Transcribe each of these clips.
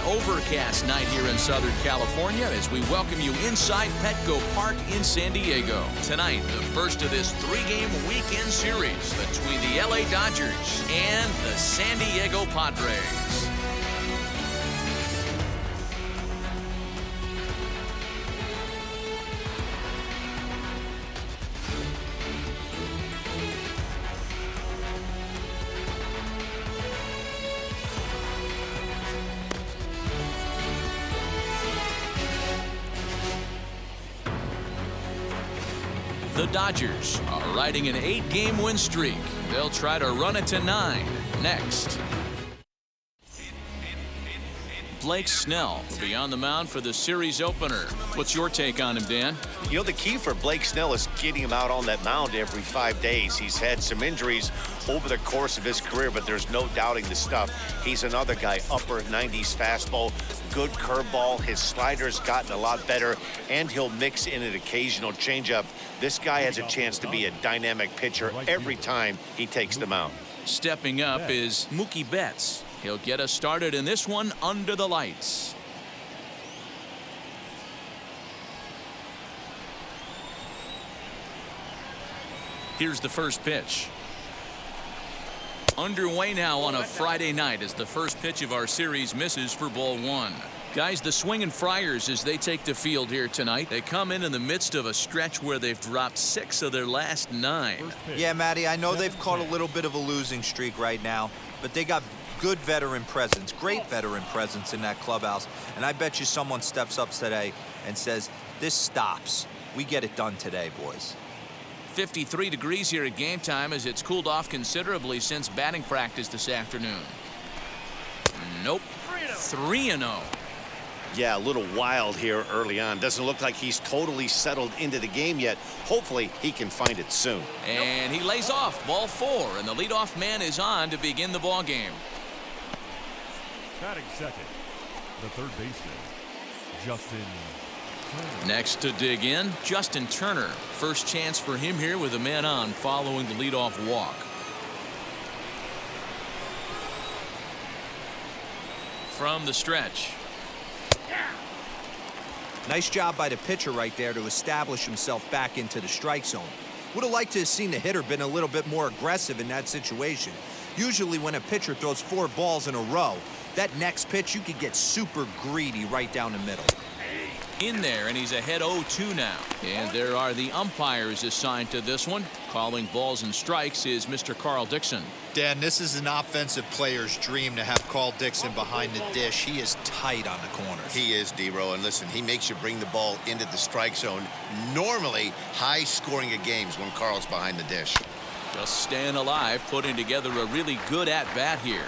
overcast night here in Southern California as we welcome you inside Petco Park in San Diego. Tonight, the first of this three-game weekend series between the LA Dodgers and the San Diego Padres. The Dodgers are riding an 8-game win streak. They'll try to run it to 9 next. Blake Snell will be on the mound for the series opener. What's your take on him, Dan? You know, the key for Blake Snell is getting him out on that mound every 5 days. He's had some injuries over the course of his career, but there's no doubting the stuff. He's another guy, upper 90s fastball, good curveball. His slider's gotten a lot better, and he'll mix in an occasional changeup. This guy has a chance to be a dynamic pitcher every time he takes the mound. Stepping up is Mookie Betts. He'll get us started in this one under the lights. Here's the first pitch. Underway now on a Friday night as the first pitch of our series misses for ball 1. Guys, the Swinging Friars, as they take the field here tonight, they come in the midst of a stretch where they've dropped 6 of their last 9. Yeah, Matty, I know they've caught a little bit of a losing streak right now, but they got good veteran presence, great veteran presence in that clubhouse. And I bet you someone steps up today and says, this stops. We get it done today, boys. 53 degrees here at game time as it's cooled off considerably since batting practice this afternoon. Nope. 3-0. Yeah, a little wild here early on. Doesn't look like he's totally settled into the game yet. Hopefully, he can find it soon. And he lays off ball 4, and the leadoff man is on to begin the ball game. Batting second, the third baseman, Justin Turner. Next to dig in, Justin Turner. First chance for him here with a man on following the leadoff walk. From the stretch. Nice job by the pitcher right there to establish himself back into the strike zone. Would have liked to have seen the hitter been a little bit more aggressive in that situation. Usually when a pitcher throws 4 balls in a row, that next pitch you could get super greedy right down the middle. In there, and he's ahead 0-2 now. And there are the umpires assigned to this one. Calling balls and strikes is Mr. Carl Dixon. Dan, this is an offensive player's dream to have Carl Dixon behind the dish. He is tight on the corners. He is, D-Row, and listen, he makes you bring the ball into the strike zone. Normally, high scoring of games when Carl's behind the dish. Just staying alive, putting together a really good at-bat here.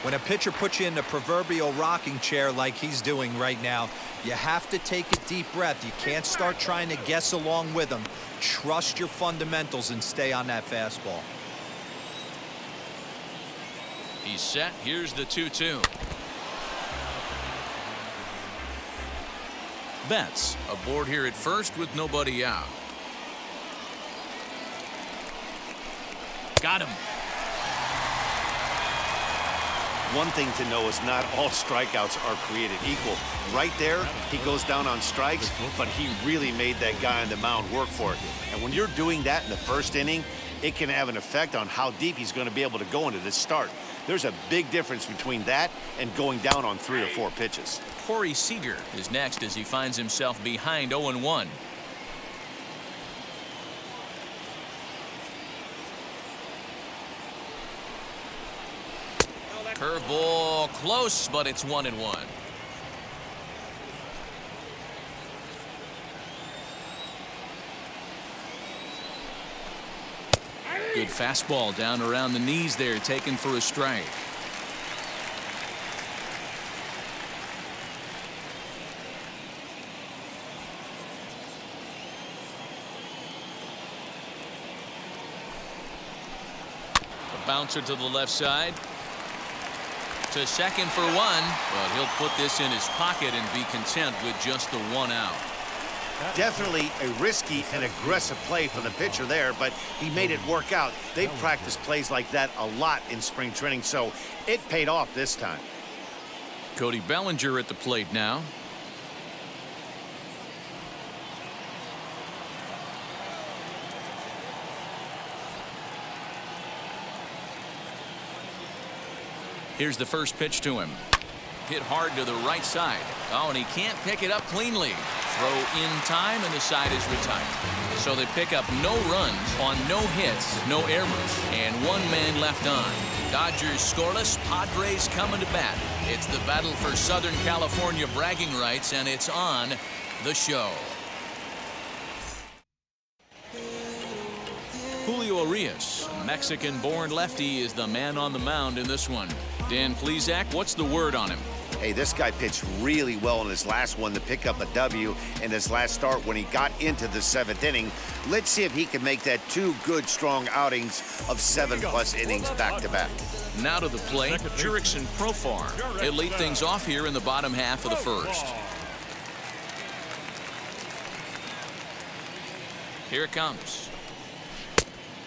When a pitcher puts you in the proverbial rocking chair like he's doing right now, you have to take a deep breath. You can't start trying to guess along with him. Trust your fundamentals and stay on that fastball. He's set. Here's the 2-2. Betts aboard here at first with nobody out. Got him. One thing to know is not all strikeouts are created equal. Right there, he goes down on strikes, but he really made that guy on the mound work for it. And when you're doing that in the first inning, it can have an effect on how deep he's going to be able to go into this start. There's a big difference between that and going down on 3 or 4 pitches. Corey Seager is next as he finds himself behind 0-1. Curveball close, but it's 1-1. Good fastball down around the knees there, taken for a strike. A bouncer to the left side. To second for 1, but he'll put this in his pocket and be content with just the 1 out. Definitely a risky and aggressive play from the pitcher there, but he made it work out. They've practiced plays like that a lot in spring training, so it paid off this time. Cody Bellinger at the plate now. Here's the first pitch to him. Hit hard to the right side. Oh, and he can't pick it up cleanly. Throw in time, and the side is retired. So they pick up no runs on no hits, no errors, and one man left on. Dodgers scoreless, Padres coming to bat. It's the battle for Southern California bragging rights, and it's on the show. Julio Urias, a Mexican-born lefty, is the man on the mound in this one. Dan Plesac, what's the word on him? Hey, this guy pitched really well in his last one to pick up a W in his last start when he got into the 7th inning. Let's see if he can make that 2 good, strong outings of 7+ innings back-to-back. Now to the plate, Jurickson Profar. He'll lead things off here in the bottom half of the first. Here it comes.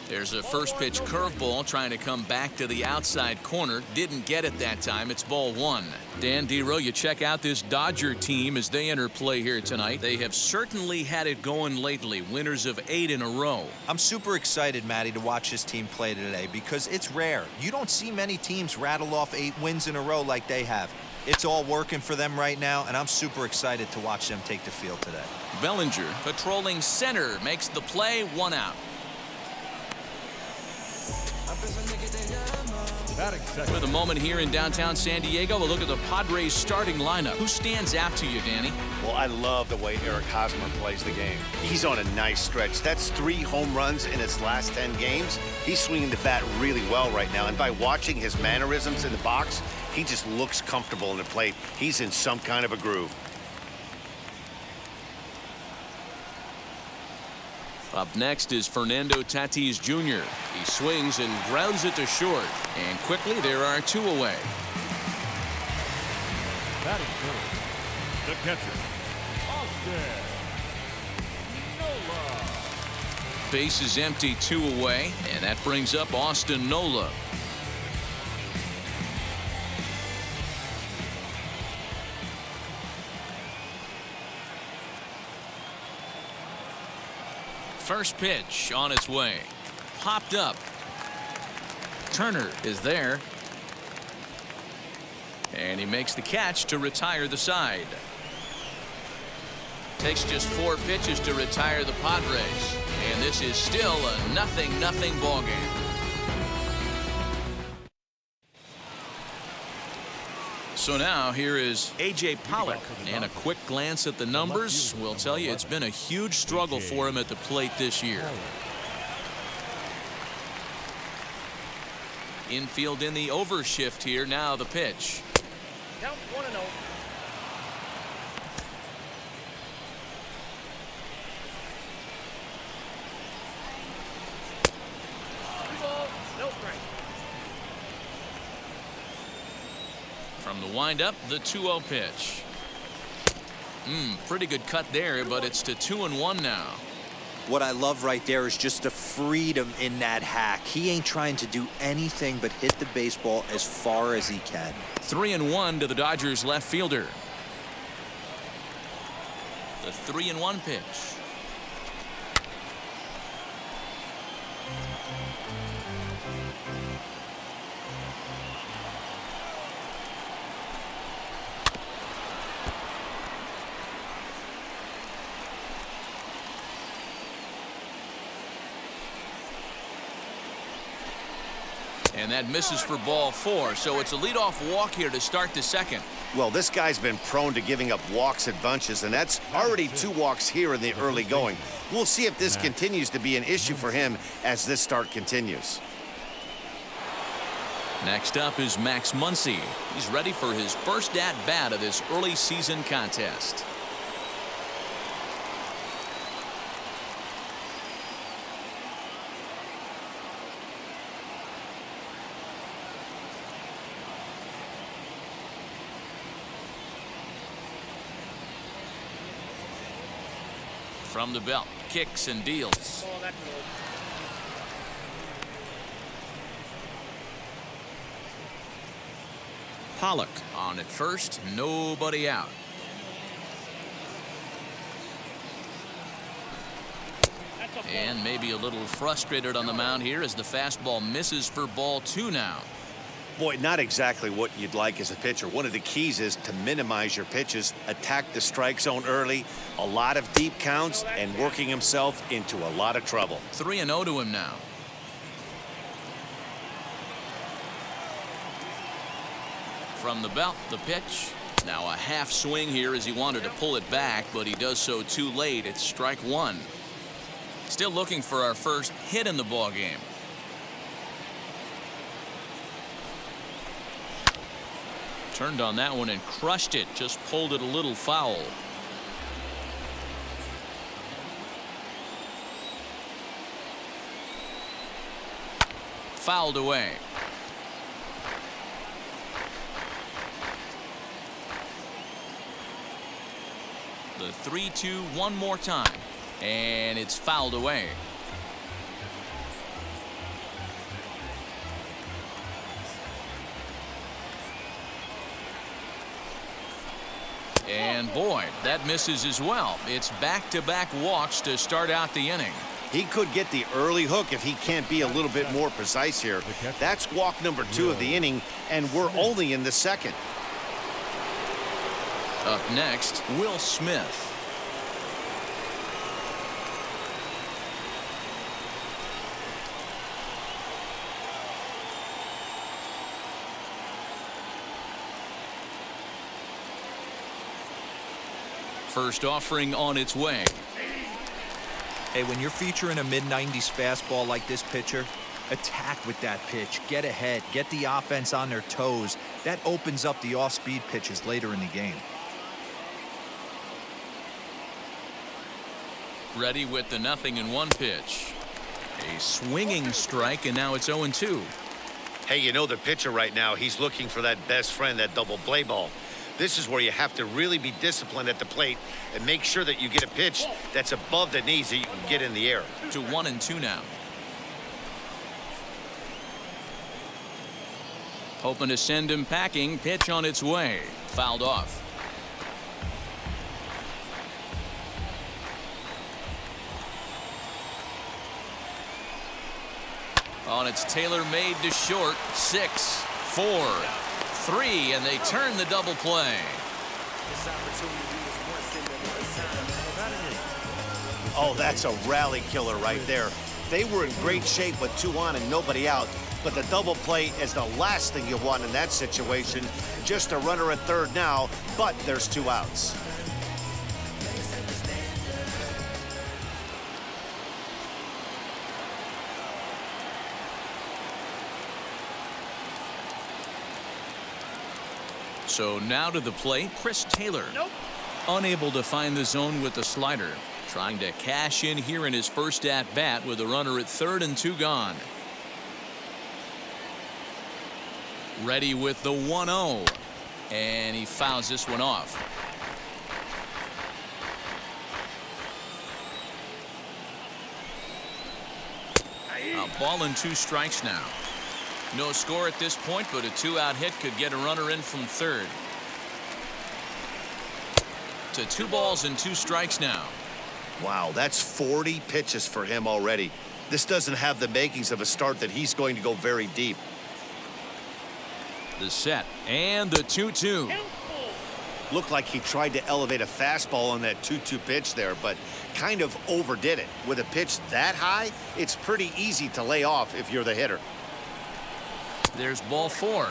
There's a first pitch curveball trying to come back to the outside corner. Didn't get it that time. It's ball 1. Dan Dero, you check out this Dodger team as they enter play here tonight. They have certainly had it going lately. Winners of 8 in a row. I'm super excited, Matty, to watch this team play today because it's rare. You don't see many teams rattle off 8 wins in a row like they have. It's all working for them right now, and I'm super excited to watch them take the field today. Bellinger patrolling center makes the play, 1 out. With a moment here in downtown San Diego, a look at the Padres starting lineup. Who stands out to you, Danny? Well, I love the way Eric Hosmer plays the game. He's on a nice stretch. That's 3 home runs in his last 10 games. He's swinging the bat really well right now, and by watching his mannerisms in the box, he just looks comfortable in the plate. He's in some kind of a groove. Up next is Fernando Tatis Jr. He swings and grounds it to short. And quickly, there are 2 away. Batting first, the catcher, Austin Nola. Base is empty, 2 away. And that brings up Austin Nola. First pitch on its way. Popped up. Turner is there. And he makes the catch to retire the side. Takes just 4 pitches to retire the Padres. And this is still a 0-0 ball game. So now here is A.J. Pollock, and a quick glance at the numbers will tell you it's been a huge struggle for him at the plate this year. Infield in the overshift here. Now the pitch. Count 1-0. From the windup, the 2-0 pitch. Pretty good cut there, but it's to 2-1 now. What I love right there is just the freedom in that hack. He ain't trying to do anything but hit the baseball as far as he can. 3-1 to the Dodgers left fielder. The 3-1 pitch. And that misses for ball 4, so it's a leadoff walk here to start the second. Well, this guy's been prone to giving up walks at bunches, and that's already 2 walks here in the early going. We'll see if this continues to be an issue for him as this start continues. Next up is Max Muncy. He's ready for his first at-bat of this early season contest. From the belt, kicks and deals. Pollock on at first, nobody out. And maybe a little frustrated on the mound here as the fastball misses for ball 2 now. Boy, not exactly what you'd like as a pitcher. One of the keys is to minimize your pitches, attack the strike zone early, a lot of deep counts, and working himself into a lot of trouble. 3-0 to him now. From the belt, the pitch. Now a half swing here as he wanted to pull it back, but he does so too late. It's strike 1. Still looking for our first hit in the ball game. Turned on that one and crushed it. Just pulled it a little foul. Fouled away. The 3-2 one more time. And it's fouled away. And boy, that misses as well. It's back-to-back walks to start out the inning. He could get the early hook if he can't be a little bit more precise here. That's walk number 2 of the inning, and we're only in the second. Up next, Will Smith. First offering on its way. Hey, when you're featuring a mid-90s fastball like this pitcher, attack with that pitch. Get ahead. Get the offense on their toes. That opens up the off-speed pitches later in the game. Ready with the 0-1 pitch. A swinging strike, and now it's 0-2. Hey, you know the pitcher right now, he's looking for that best friend, that double play ball. This is where you have to really be disciplined at the plate and make sure that you get a pitch that's above the knees that you can get in the air. To 1-2 now. Hoping to send him packing. Pitch on its way. Fouled off. On its tailor-made to short. 6, 4, 3, and they turn the double play. Oh, that's a rally killer right there. They were in great shape with 2 on and nobody out, but the double play is the last thing you want in that situation. Just a runner at third now, but there's 2 outs. So now to the plate, Chris Taylor. Unable to find the zone with the slider. Trying to cash in here in his first at-bat with a runner at third and 2 gone. Ready with the 1-0. And he fouls this one off. A ball and 2 strikes now. No score at this point, but a 2-out hit could get a runner in from third. To 2 balls and 2 strikes now. Wow, that's 40 pitches for him already. This doesn't have the makings of a start that he's going to go very deep. The set and the 2-2. Looked like he tried to elevate a fastball on that 2-2 pitch there, but kind of overdid it. With a pitch that high, it's pretty easy to lay off if you're the hitter. There's ball 4.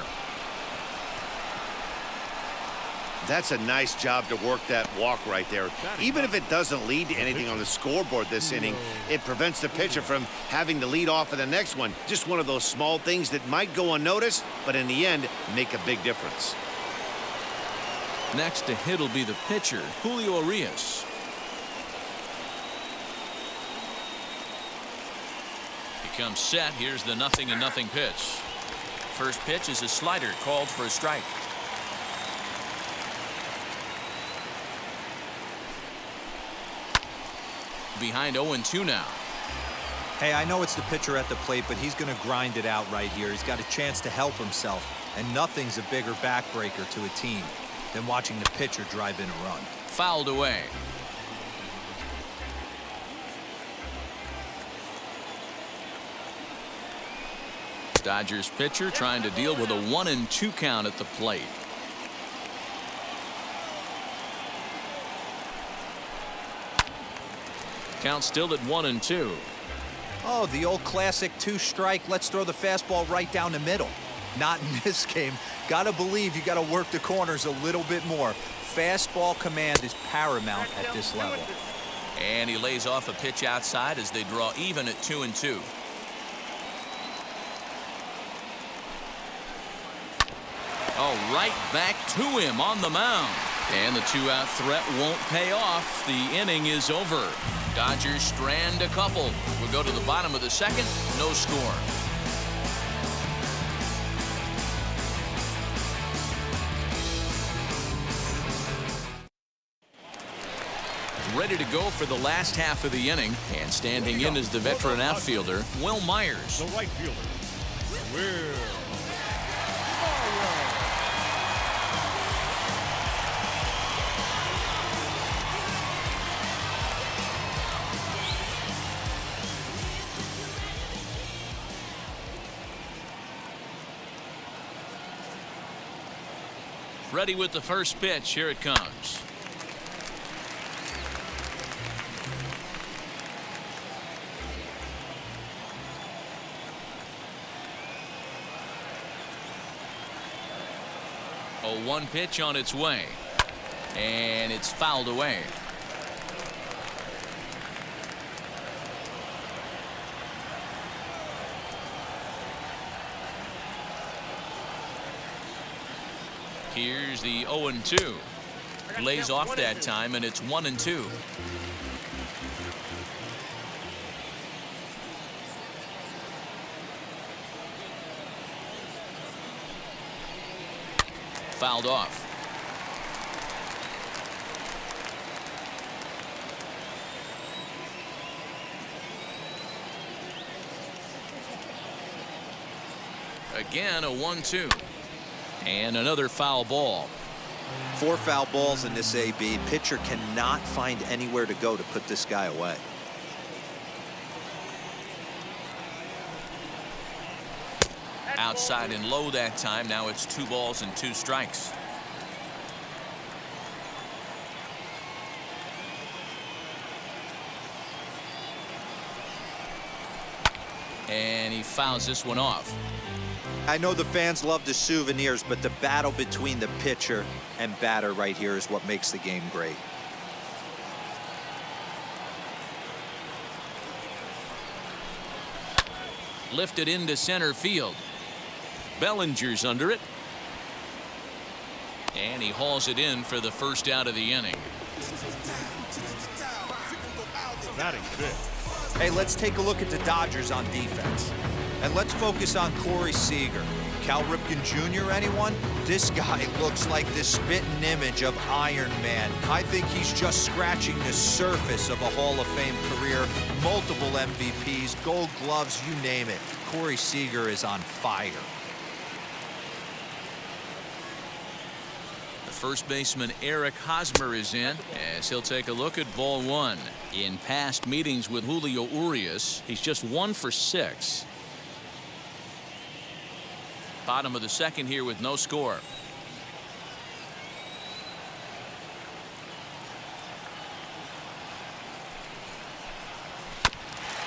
That's a nice job to work that walk right there. Even if it doesn't lead to anything on the scoreboard this inning, it prevents the pitcher from having to lead off of the next one. Just one of those small things that might go unnoticed, but in the end, make a big difference. Next to hit will be the pitcher, Julio Urias. He comes set. Here's the 0-0 pitch. First pitch is a slider called for a strike. Behind 0-2 now. Hey, I know it's the pitcher at the plate, but he's going to grind it out right here. He's got a chance to help himself, and nothing's a bigger backbreaker to a team than watching the pitcher drive in a run. Fouled away. Dodgers pitcher trying to deal with a 1-2 count at the plate. Count still at 1-2. Oh, the old classic 2-strike. Let's throw the fastball right down the middle. Not in this game. Gotta believe you gotta work the corners a little bit more. Fastball command is paramount at this level. And he lays off a pitch outside as they draw even at 2-2. Oh, right back to him on the mound. And the 2-out threat won't pay off. The inning is over. Dodgers strand a couple. We'll go to the bottom of the second. No score. Ready to go for the last half of the inning. And standing in is the veteran outfielder, Will Myers. The right fielder, Will. Ready with the first pitch. Here it comes. A 1 pitch on its way. And it's fouled away. Here's the 0-2. Lays off that time, and it's 1-2. Fouled off. Again, a 1-2. And another foul ball. 4 foul balls in this AB. Pitcher cannot find anywhere to go to put this guy away. Outside and low that time. Now it's 2 balls and 2 strikes. And he fouls this one off. I know the fans love the souvenirs, but the battle between the pitcher and batter right here is what makes the game great. Lifted into center field. Bellinger's under it. And he hauls it in for the first out of the inning. Batting fifth. Hey, let's take a look at the Dodgers on defense. And let's focus on Corey Seager. Cal Ripken Jr., anyone? This guy looks like the spitting image of Iron Man. I think he's just scratching the surface of a Hall of Fame career. Multiple MVPs, Gold Gloves, you name it. Corey Seager is on fire. The first baseman Eric Hosmer is in as he'll take a look at ball 1. In past meetings with Julio Urias, he's just 1 for 6. Bottom of the second here with no score.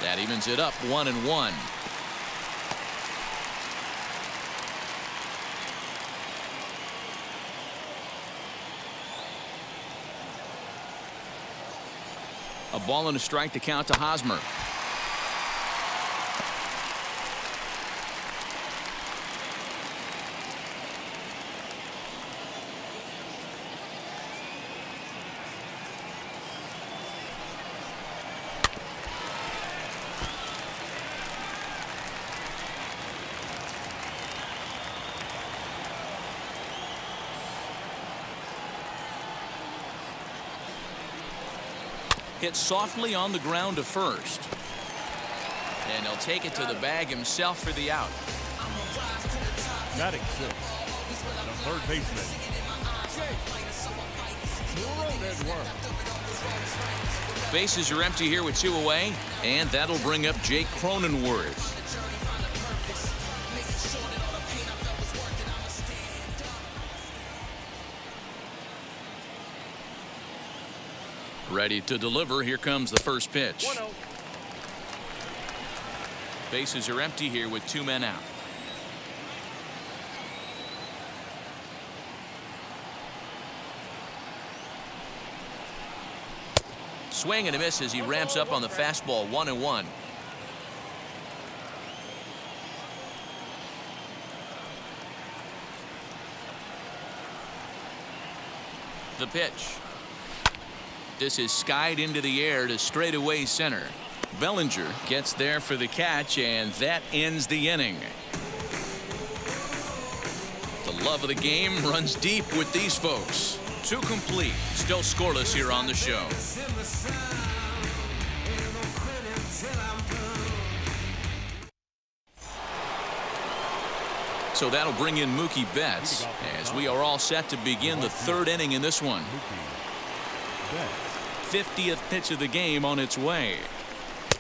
That evens it up 1-1. A ball and a strike to count to Hosmer. Hit softly on the ground to first. And he'll take it to the bag himself for the out. Batting sixth, the third baseman, Bases are empty here with 2 away, and that'll bring up Jake Cronenworth. Ready to deliver. Here comes the first pitch. Bases are empty here with 2 men out. Swing and a miss as he ramps up on the fastball. 1-1. The pitch. This is skied into the air to straightaway center. Bellinger gets there for the catch, and that ends the inning. The love of the game runs deep with these folks. 2 complete. Still scoreless here on the show. So that'll bring in Mookie Betts as we are all set to begin the 3rd inning in this one. 50th pitch of the game on its way.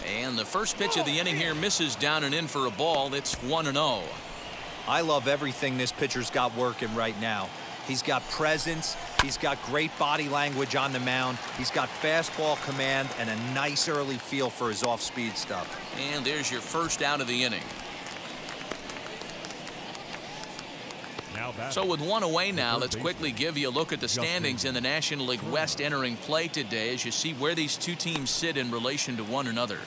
And the first pitch of the inning here misses down and in for a ball. It's 1-0. I love everything this pitcher's got working right now. He's got presence. He's got great body language on the mound. He's got fastball command and a nice early feel for his off-speed stuff. And there's your first out of the inning. So with 1 away now, let's quickly give you a look at the standings in the National League West entering play today as you see where these 2 teams sit in relation to one another.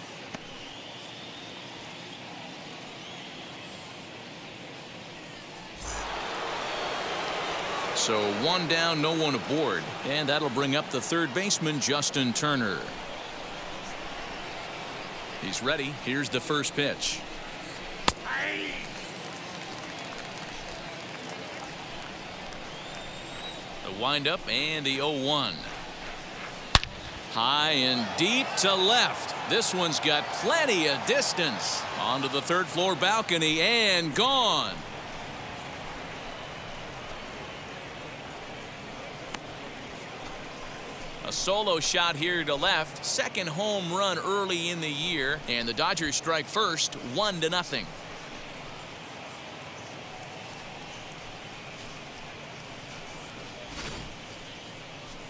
So 1 down, no one aboard, and that'll bring up the 3rd baseman, Justin Turner. He's ready. Here's the first pitch. The windup and the 0-1. High and deep to left. This one's got plenty of distance. Onto the 3rd floor balcony and gone. A solo shot here to left. 2nd home run early in the year, and the Dodgers strike first, 1-0.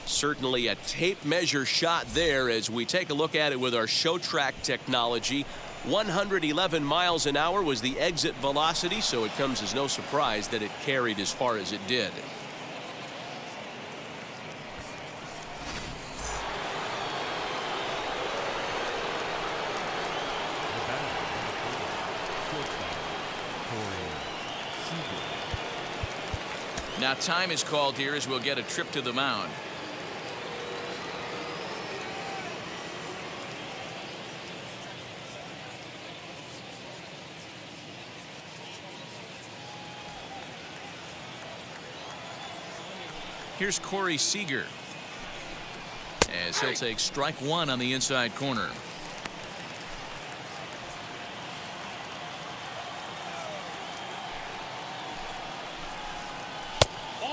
Certainly a tape measure shot there as we take a look at it with our show track technology. 111 miles an hour was the exit velocity, so it comes as no surprise that it carried as far as it did. Now time is called here as we'll get a trip to the mound. Here's Corey Seager as he'll take strike 1 on the inside corner.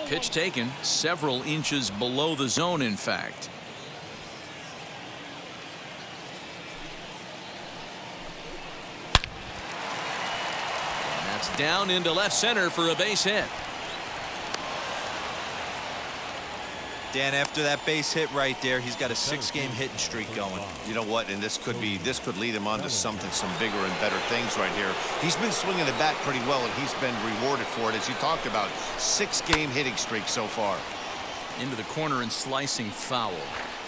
Pitch taken several inches below the zone, in fact. And that's down into left center for a base hit. Dan, after that base hit right there, he's got a 6-game hitting streak going. You know what? And this could lead him on to some bigger and better things right here. He's been swinging the bat pretty well, and he's been rewarded for it, as you talked about. 6-game hitting streak so far. Into the corner and slicing foul.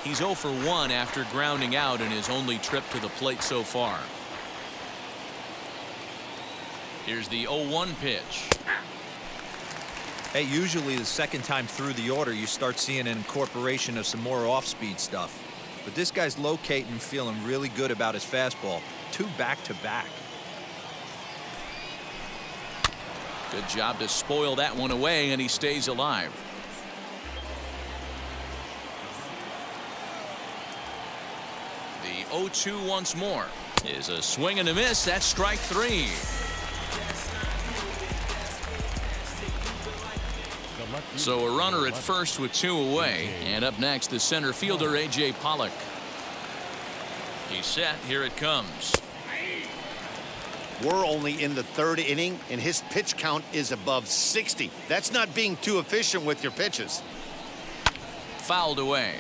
He's 0 for 1 after grounding out in his only trip to the plate so far. Here's the 0-1 pitch. Hey, usually the 2nd time through the order, you start seeing an incorporation of some more off-speed stuff. But this guy's locating, feeling really good about his fastball. 2 back-to-back. Good job to spoil that one away, and he stays alive. The 0-2 once more. is a swing and a miss. That's strike 3. So a runner at first with 2 away. And up next, the center fielder, A.J. Pollock. He's set. Here it comes. We're only in the 3rd inning, and his pitch count is above 60. That's not being too efficient with your pitches. Fouled away.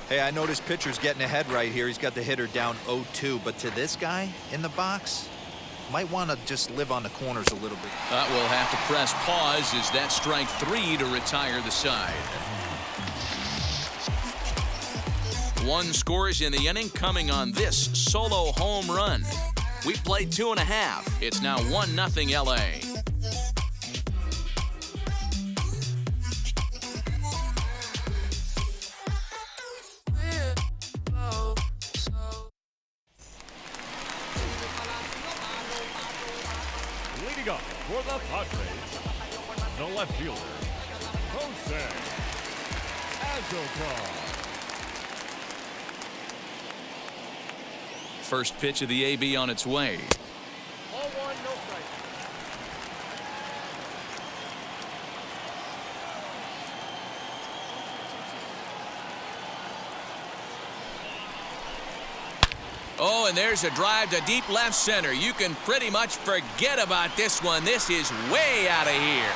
Hey, I know this pitcher's getting ahead right here. He's got the hitter down 0-2, but to this guy in the box, might want to just live on the corners a little bit. We'll have to press pause as that strike 3 to retire the side. 1 scores in the inning coming on this solo home run. We played 2.5. It's now 1-0 LA. Leading up for the Padres, the left fielder, Jose Azocar. First pitch of the AB on its way. 0-1, no strike. Oh, and there's a drive to deep left center. You can pretty much forget about this one. This is way out of here.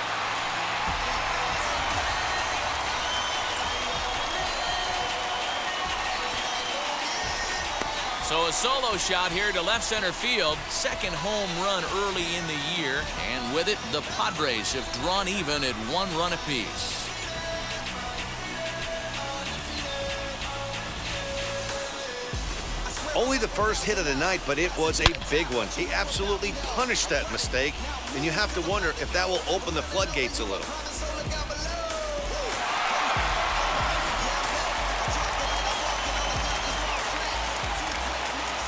So a solo shot here to left center field. Second home run early in the year. And with it, the Padres have drawn even at 1 run apiece. Only the first hit of the night, but it was a big one. He absolutely punished that mistake, and you have to wonder if that will open the floodgates a little.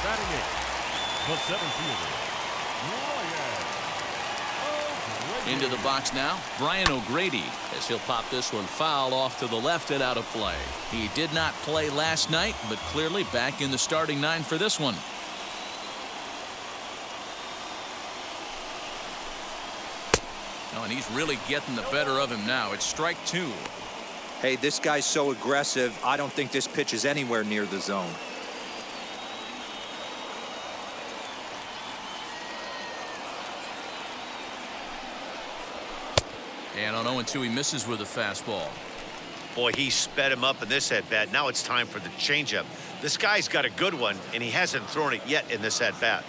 Batting it, the 7th fielder, Into the box now, Brian O'Grady, as he'll pop this one foul off to the left and out of play. He did not play last night, but clearly back in the starting 9 for this one. Oh, and he's really getting the better of him now. It's strike 2. Hey, this guy's so aggressive. I don't think this pitch is anywhere near the zone. And on 0-2, he misses with a fastball. Boy, he sped him up in this at-bat. Now it's time for the changeup. This guy's got a good one, and he hasn't thrown it yet in this at-bat.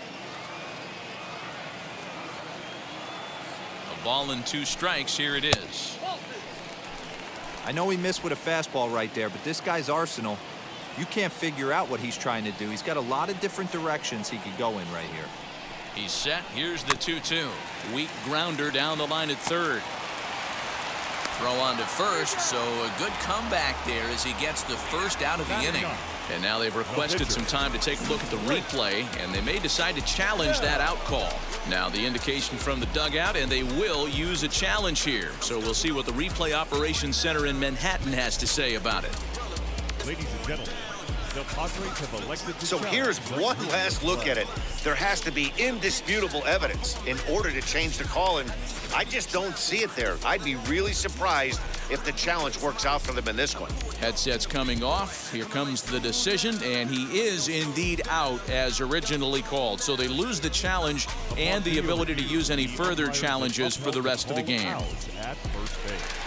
A ball and 2 strikes. Here it is. I know he missed with a fastball right there, but this guy's arsenal, you can't figure out what he's trying to do. He's got a lot of different directions he could go in right here. He's set. Here's the 2-2. Weak grounder down the line at third. Throw on to first, so a good comeback there as he gets the first out of the inning. And now they've requested some time to take a look at the replay, and they may decide to challenge that out call. Now the indication from the dugout, and they will use a challenge here. So we'll see what the replay operations center in Manhattan has to say about it. Ladies and gentlemen, the Padres have elected to So challenge here's the one replay. last look at it. There has to be indisputable evidence in order to change the call, and I just don't see it there. I'd be really surprised if the challenge works out for them in this one. Headsets coming off. Here comes the decision, and he is indeed out as originally called. So they lose the challenge and the ability to use any further challenges for the rest of the game. At first base.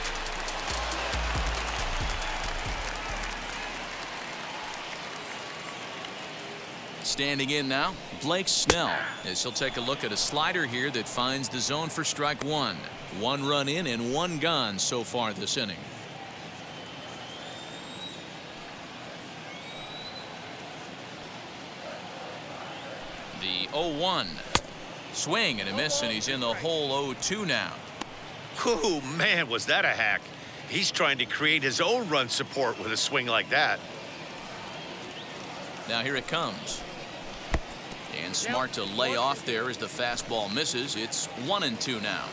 Standing in now, Blake Snell, as he'll take a look at a slider here that finds the zone for strike 1. 1 run in and 1 gone so far this inning. The 0-1. Swing and a miss, and he's in the hole 0-2 now. Whew, man, was that a hack. He's trying to create his own run support with a swing like that. Now here it comes. And smart to lay off there as the fastball misses. It's 1-2 now.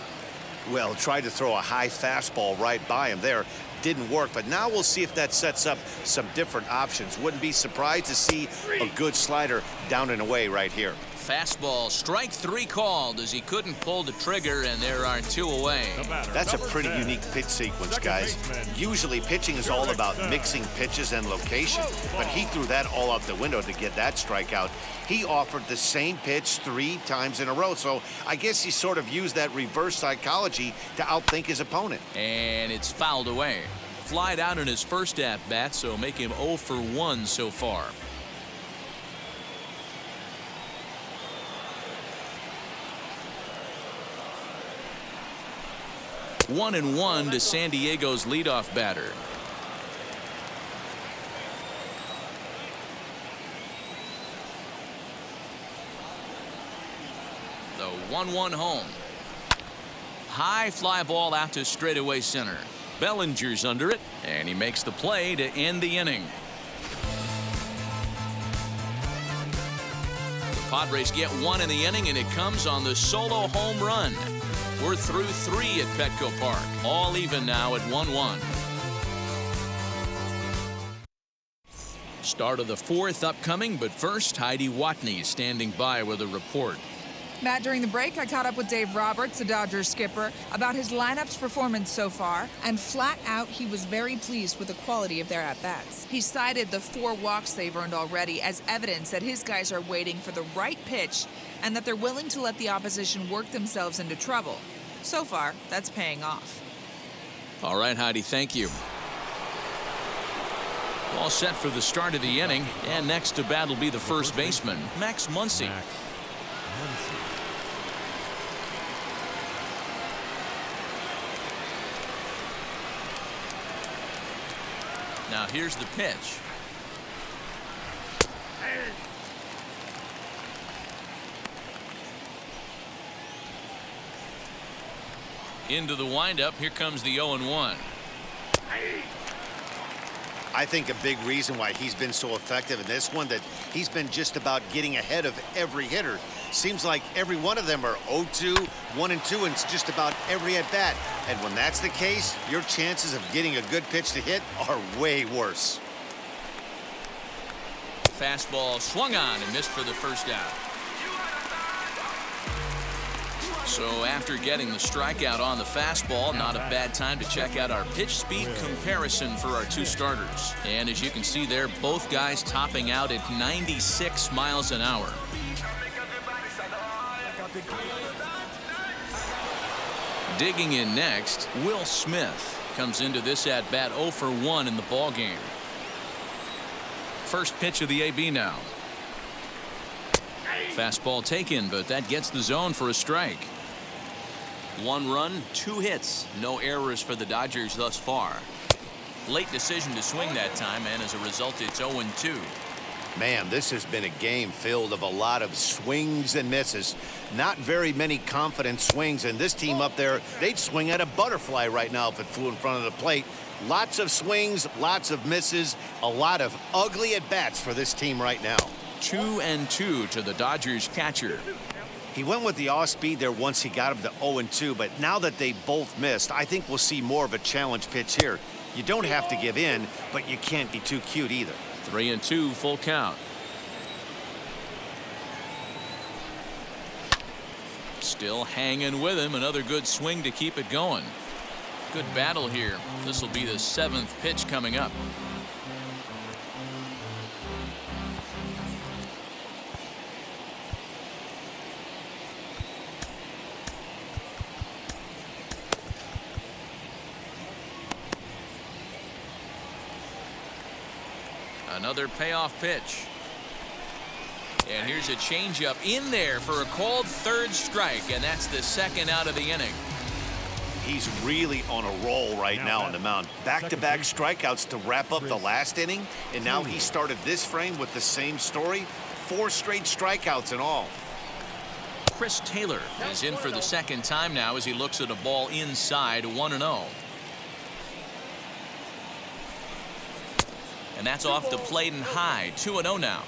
Well, tried to throw a high fastball right by him there. didn't work. But now we'll see if that sets up some different options. Wouldn't be surprised to see a good slider down and away right here. Fastball, strike 3 called as he couldn't pull the trigger, and there are 2 away. That's a pretty unique pitch sequence, guys. Usually pitching is all about mixing pitches and location, but he threw that all out the window to get that strikeout. He offered the same pitch 3 times in a row, so I guess he sort of used that reverse psychology to outthink his opponent. And it's fouled away. Flied out in his first at-bat, so make him 0 for 1 so far. 1-1 to San Diego's leadoff batter. The 1-1 home. High fly ball out to straightaway center. Bellinger's under it, and he makes the play to end the inning. The Padres get 1 in the inning, and it comes on the solo home run. We're through 3 at Petco Park. All even now at 1-1. Start of the 4th upcoming, but first, Heidi Watney standing by with a report. Matt, during the break, I caught up with Dave Roberts, the Dodgers skipper, about his lineup's performance so far, and flat out, he was very pleased with the quality of their at-bats. He cited the 4 walks they've earned already as evidence that his guys are waiting for the right pitch and that they're willing to let the opposition work themselves into trouble. So far, that's paying off. All right, Heidi, thank you. All set for the start of the inning, and next to bat will be the first baseman, Max Muncy. Now here's the pitch. Into the windup. Here comes the 0-1. I think a big reason why he's been so effective in this one, that he's been just about getting ahead of every hitter. Seems like every one of them are 0-2, 1-2, and it's just about every at-bat. And when that's the case, your chances of getting a good pitch to hit are way worse. Fastball swung on and missed for the first out. So after getting the strikeout on the fastball, not a bad time to check out our pitch speed comparison for our 2 starters. And as you can see there, both guys topping out at 96 miles an hour. Digging in next, Will Smith comes into this at-bat 0 for 1 in the ballgame. First pitch of the AB now. Fastball taken, but that gets the zone for a strike. 1 run, 2 hits, no errors for the Dodgers thus far. Late decision to swing that time, and as a result, it's 0-2. Man, this has been a game filled of a lot of swings and misses. Not very many confident swings, and this team up there, they'd swing at a butterfly right now if it flew in front of the plate. Lots of swings, lots of misses, a lot of ugly at-bats for this team right now. 2-2 to the Dodgers catcher. He went with the off-speed there once he got him to 0-2, but now that they both missed, I think we'll see more of a challenge pitch here. You don't have to give in, but you can't be too cute either. 3-2, full count. Still hanging with him. Another good swing to keep it going. Good battle here. This will be the 7th pitch coming up. Another payoff pitch. And here's a changeup in there for a called 3rd strike, and that's the 2nd out of the inning. He's really on a roll right now on the mound. Back-to-back strikeouts to wrap up the last inning, and now he started this frame with the same story. 4 straight strikeouts in all. Chris Taylor is in for the 2nd time now as he looks at a ball inside, 1-0. And that's off the plate and high, 2-0 now.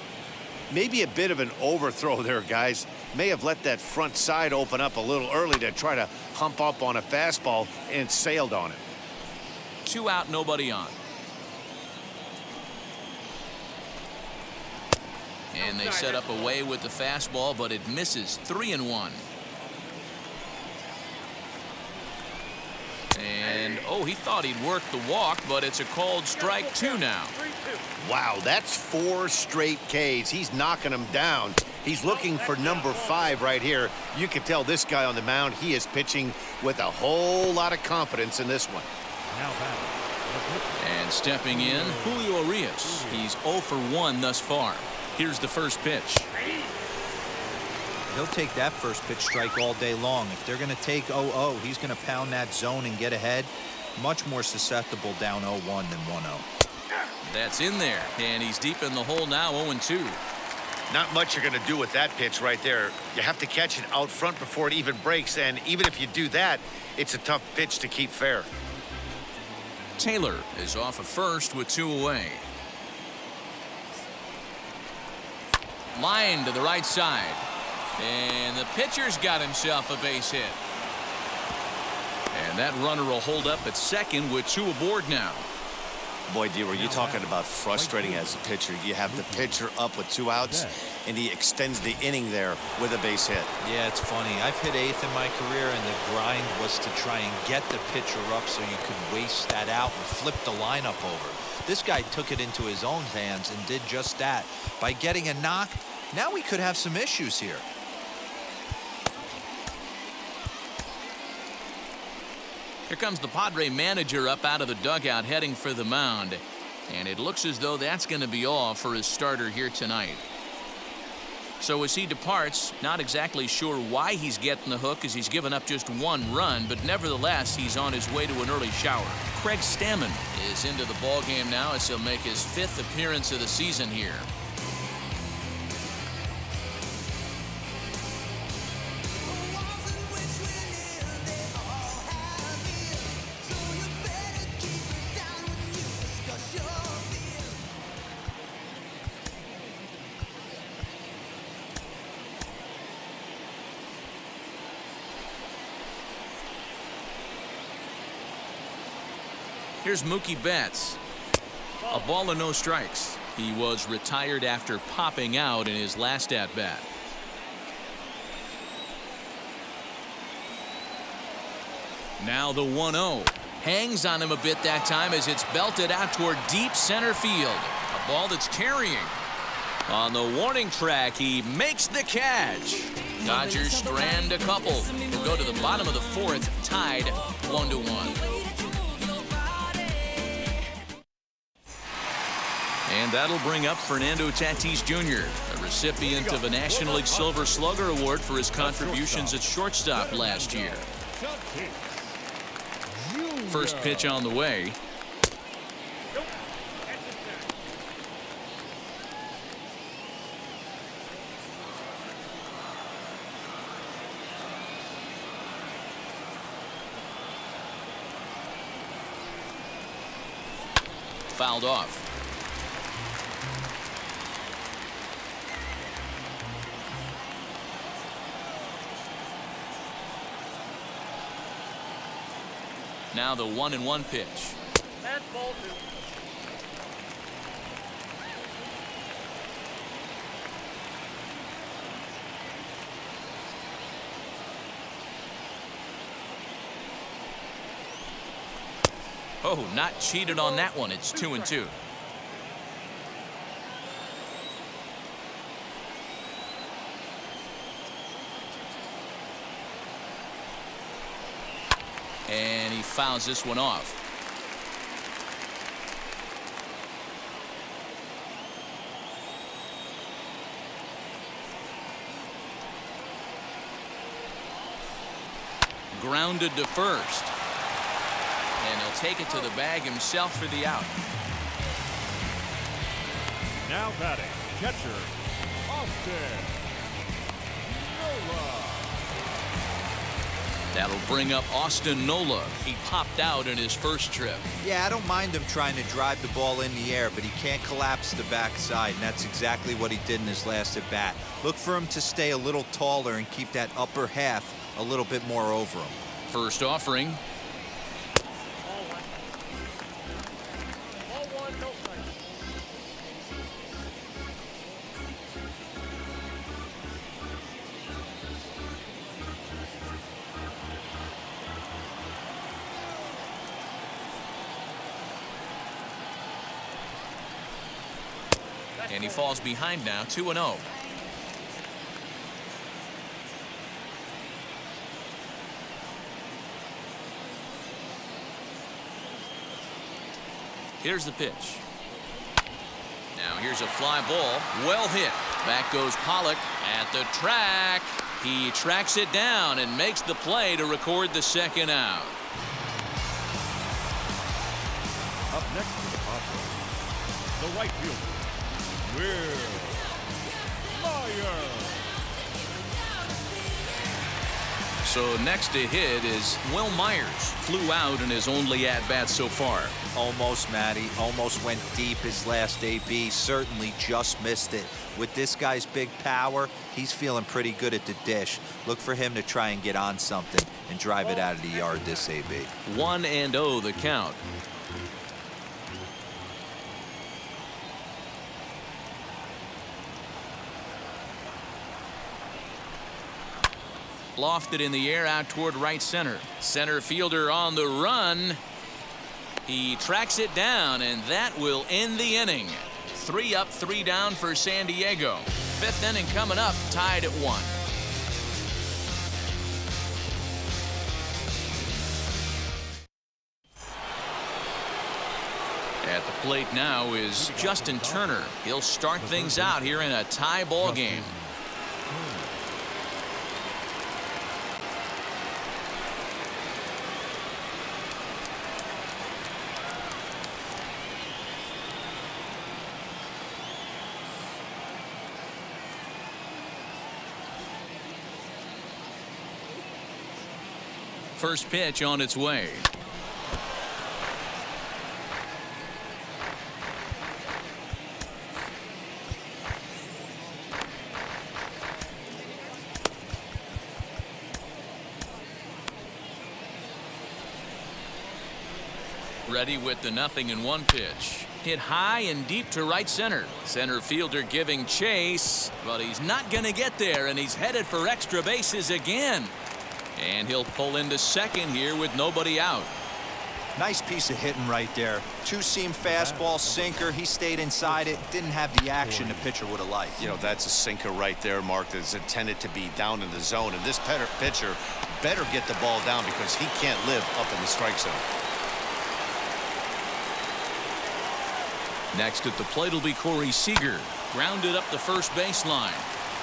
Maybe a bit of an overthrow there, guys. May have let that front side open up a little early to try to hump up on a fastball and sailed on it. 2 out, nobody on. And they set up away with the fastball, but it misses. 3-1. And, oh, he thought he'd work the walk, but it's a called strike 2 now. Wow, that's 4 straight Ks. He's knocking them down. He's looking for number 5 right here. You can tell this guy on the mound, he is pitching with a whole lot of confidence in this one. And stepping in, Julio Urias. He's 0 for 1 thus far. Here's the first pitch. He'll take that first pitch strike all day long. If they're going to take 0-0, he's going to pound that zone and get ahead. Much more susceptible down 0-1 than 1-0. That's in there, and he's deep in the hole now, 0-2. Not much you're going to do with that pitch right there. You have to catch it out front before it even breaks, and even if you do that, it's a tough pitch to keep fair. Taylor is off of first with 2 away. Line to the right side. And the pitcher's got himself a base hit. And that runner will hold up at second with 2 aboard now. Boy, D, were you talking about frustrating as a pitcher? You have the pitcher up with 2 outs, and he extends the inning there with a base hit. Yeah, it's funny. I've hit 8th in my career, and the grind was to try and get the pitcher up so you could waste that out and flip the lineup over. This guy took it into his own hands and did just that. By getting a knock, now we could have some issues here. Here comes the Padre manager up out of the dugout heading for the mound. And it looks as though that's going to be all for his starter here tonight. So as he departs, not exactly sure why he's getting the hook as he's given up just 1 run, but nevertheless he's on his way to an early shower. Craig Stammen is into the ballgame now as he'll make his 5th appearance of the season here. Here's Mookie Betts. A ball and no strikes. He was retired after popping out in his last at-bat. Now the 1-0. Hangs on him a bit that time as it's belted out toward deep center field. A ball that's carrying. On the warning track, he makes the catch. Dodgers strand a couple. We'll go to the bottom of the 4th, tied 1-1. And that'll bring up Fernando Tatis Jr., a recipient of a National League Silver Slugger Award for his contributions at shortstop last year. First pitch on the way. Fouled off. Now the 1-1 pitch. That's ball 2. Oh, not cheated on that one. It's 2-2. And he fouls this one off. Grounded to first. And he'll take it to the bag himself for the out. Now batting, catcher, Austin Nola. That'll bring up Austin Nola. He popped out in his first trip. Yeah, I don't mind him trying to drive the ball in the air, but he can't collapse the backside, and that's exactly what he did in his last at-bat. Look for him to stay a little taller and keep that upper half a little bit more over him. First offering. and he falls behind now 2-0. Here's the pitch. Now here's a fly ball. Well hit. Back goes Pollock at the track. He tracks it down and makes the play to record the second out. Up next to the Padres, the right fielder, Will Myers. So next to hit is Will Myers. Flew out in his only at-bat so far. Almost, Matty. Almost went deep his last AB. Certainly just missed it. With this guy's big power, he's feeling pretty good at the dish. Look for him to try and get on something and drive it out of the yard this AB. 1-0 the count. Lofted in the air out toward right center. Center fielder on the run. He tracks it down, and that will end the inning. 3 up, 3 down for San Diego. 5th inning coming up, tied at 1. At the plate now is Justin Turner. He'll start things out here in a tie ball game. First pitch on its way. Ready with the 0-1 pitch. Hit high and deep to right center. Center fielder giving chase, but he's not going to get there, and he's headed for extra bases again. And he'll pull into second here with nobody out. Nice piece of hitting right there. Two-seam fastball, sinker. He stayed inside it. Didn't have the action the pitcher would have liked. You know, that's a sinker right there, Mark, that's intended to be down in the zone. And this pitcher better get the ball down because he can't live up in the strike zone. Next at the plate will be Corey Seager. Grounded up the first baseline.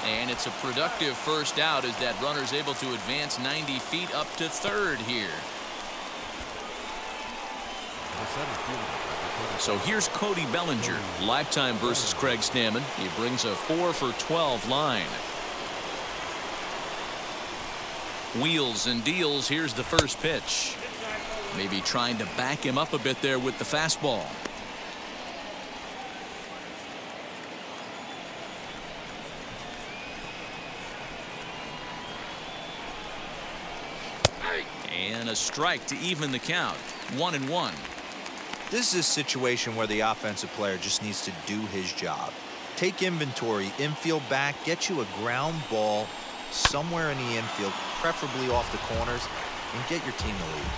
And it's a productive first out as that runner's able to advance 90 feet up to third here. So here's Cody Bellinger. Lifetime versus Craig Stammen. He brings a 4-for-12 line. Wheels and deals. Here's the first pitch. Maybe trying to back him up a bit there with the fastball. And a strike to even the count. 1-1. This is a situation where the offensive player just needs to do his job. Take inventory, infield back, get you a ground ball somewhere in the infield, preferably off the corners, and get your team the lead.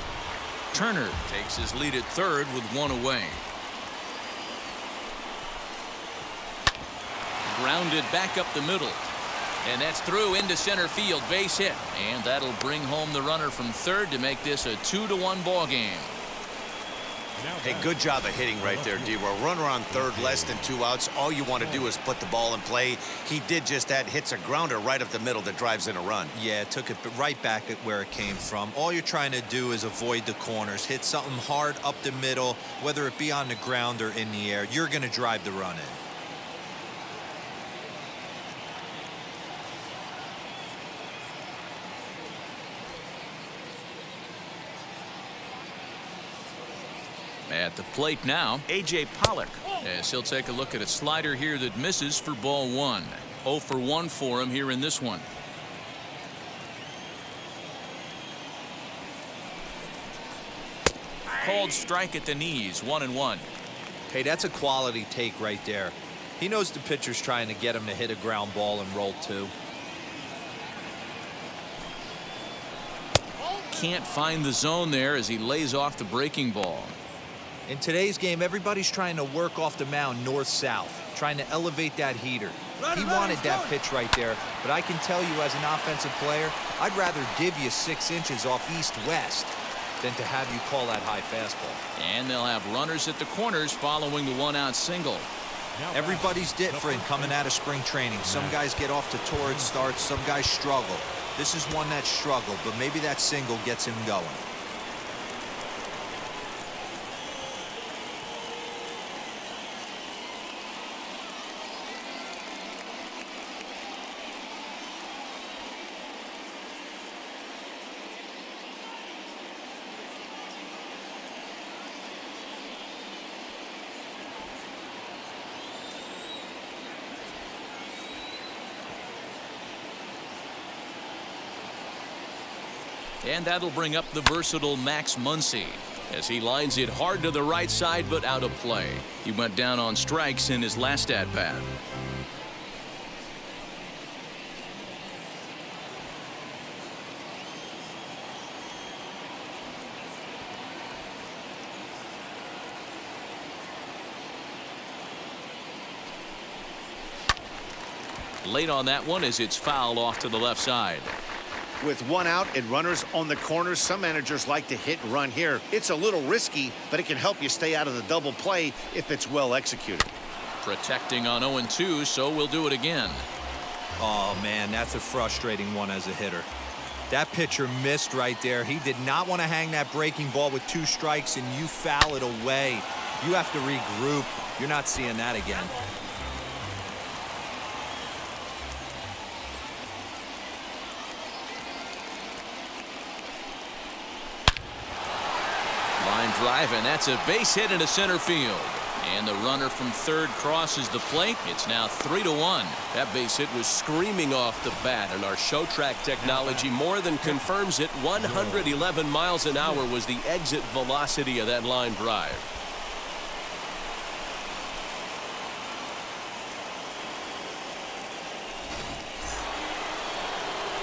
Turner takes his lead at third with 1 away. Grounded back up the middle. And that's through into center field, base hit. And that'll bring home the runner from third to make this a 2-1 ball game. Hey, good job of hitting right there, D-Roy. Runner on third, less than 2 outs. All you want to do is put the ball in play. He did just that. Hits a grounder right up the middle that drives in a run. Yeah, took it right back at where it came from. All you're trying to do is avoid the corners. Hit something hard up the middle, whether it be on the ground or in the air. You're going to drive the run in. At the plate now, A.J. Pollock, as he'll take a look at a slider here that misses for ball 1. 0-for-1 for him here in this one. Called strike at the knees. 1-1. Hey, that's a quality take right there. He knows the pitcher's trying to get him to hit a ground ball and roll 2. Can't find the zone there as he lays off the breaking ball. In today's game, everybody's trying to work off the mound north-south, trying to elevate that heater. He wanted that pitch right there, but I can tell you as an offensive player, I'd rather give you 6 inches off east-west than to have you call that high fastball. And they'll have runners at the corners following the one-out single. Everybody's different coming out of spring training. Some guys get off to torrid starts, some guys struggle. This is one that struggled, but maybe that single gets him going. And that'll bring up the versatile Max Muncy as he lines it hard to the right side, but out of play. He went down on strikes in his last at-bat. Late on that one as it's fouled off to the left side. With one out and runners on the corners, some managers like to hit and run here. It's a little risky, but it can help you stay out of the double play if it's well executed. Protecting on 0-2, so we'll do it again. Oh, man, that's a frustrating one as a hitter. That pitcher missed right there. He did not want to hang that breaking ball with 2 strikes, and you foul it away. You have to regroup. You're not seeing that again. Line drive, and that's a base hit into center field. And the runner from third crosses the plate. It's now 3-1. That base hit was screaming off the bat, and our show track technology more than confirms it. 111 miles an hour was the exit velocity of that line drive.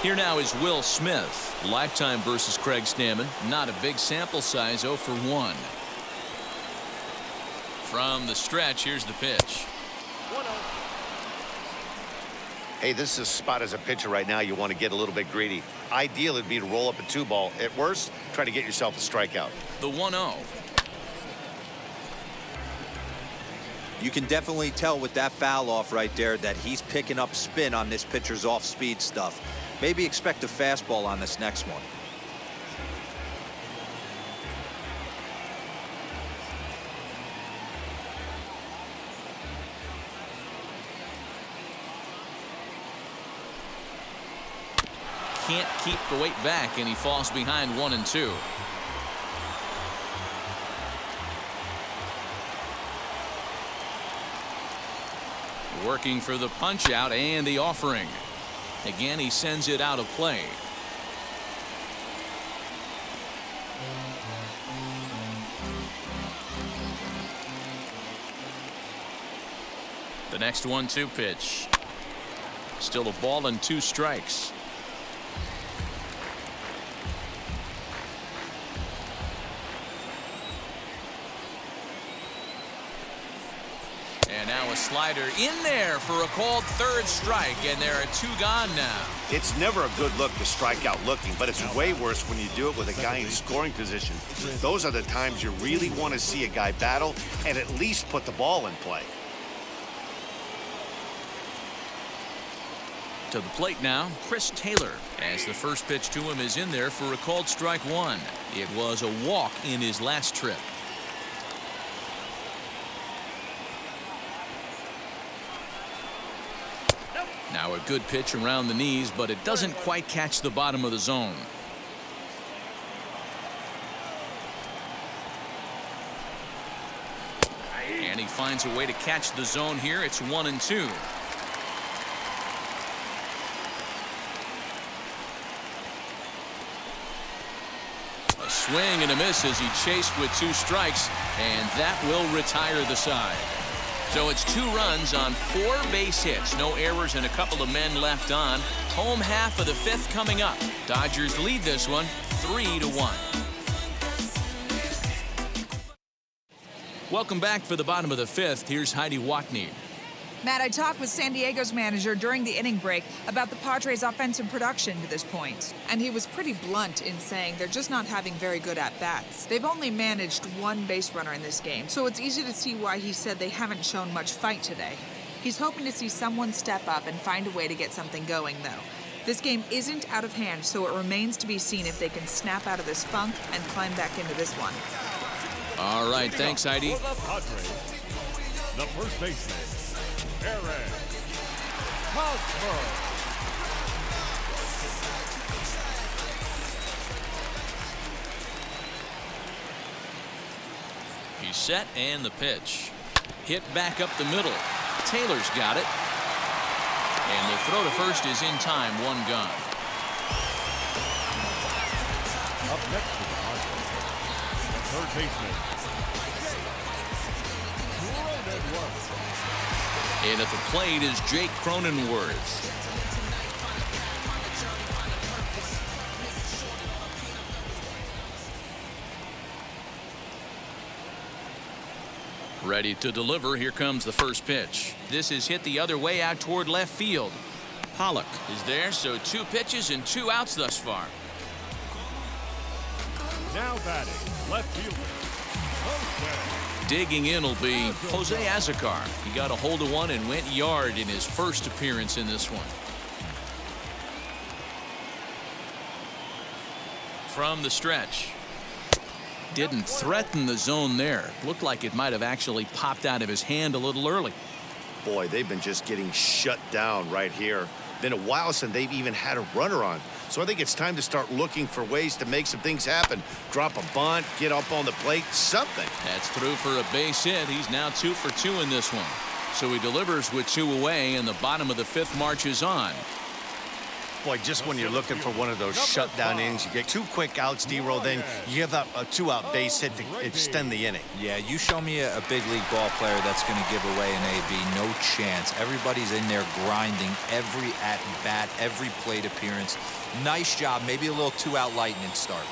Here now is Will Smith. Lifetime versus Craig Stammen. Not a big sample size, 0 for 1. From the stretch, here's the pitch. Hey, this is a spot as a pitcher right now you want to get a little bit greedy. Ideal would be to roll up a 2-ball. At worst, try to get yourself a strikeout. The 1-0. You can definitely tell with that foul off right there that he's picking up spin on this pitcher's off-speed stuff. Maybe expect a fastball on this next one. Can't keep the weight back, and he falls behind 1-2. Working for the punch out and the offering. Again, he sends it out of play. The next 1-2 pitch. Still a ball and 2 strikes. And now a slider in there for a called third strike, and there are 2 gone now. It's never a good look to strike out looking, but it's way worse when you do it with a guy in scoring position. Those are the times you really want to see a guy battle and at least put the ball in play. To the plate now, Chris Taylor, as the first pitch to him is in there for a called strike 1. It was a walk in his last trip. Now a good pitch around the knees, but it doesn't quite catch the bottom of the zone. And he finds a way to catch the zone here. It's 1-2. A swing and a miss as he chased with 2 strikes, and that will retire the side. So it's 2 runs on 4 base hits, no errors, and a couple of men left on. Home half of the 5th coming up. Dodgers lead this one 3-1. Welcome back for the bottom of the fifth. Here's Heidi Watney. Matt, I talked with San Diego's manager during the inning break about the Padres' offensive production to this point, and he was pretty blunt in saying they're just not having very good at-bats. They've only managed one base runner in this game, so it's easy to see why he said they haven't shown much fight today. He's hoping to see someone step up and find a way to get something going, though. This game isn't out of hand, so it remains to be seen if they can snap out of this funk and climb back into this one. All right, thanks, Heidi. For the Padres, the first baseman, Aaron Hosmer. He's set and the pitch. Hit back up the middle. Taylor's got it. And the throw to first is in time, one gone. Up next to the Padres, the third baseman, Cronenworth. And at the plate is Jake Cronenworth. Ready to deliver. Here comes the first pitch. This is hit the other way out toward left field. Pollock is there, so 2 pitches and 2 outs thus far. Now batting, left fielder, Jose. Digging in will be Jose Azocar. He got a hold of one and went yard in his first appearance in this one. From the stretch. Didn't threaten the zone there. Looked like it might have actually popped out of his hand a little early. Boy, they've been just getting shut down right here. Been a while since they've even had a runner on. So I think it's time to start looking for ways to make some things happen. Drop a bunt, get up on the plate, something. That's through for a base hit. He's now 2 for 2 in this one. So he delivers with 2 away, and the bottom of the 5th marches on. Boy, just when you're looking for one of those shutdown innings, you get 2 quick outs, D-roll, then you give up a 2-out base hit to extend the inning. Yeah, you show me a big league ball player that's going to give away an AB, no chance. Everybody's in there grinding every at-bat, every plate appearance. Nice job, maybe a little 2-out lightning starting.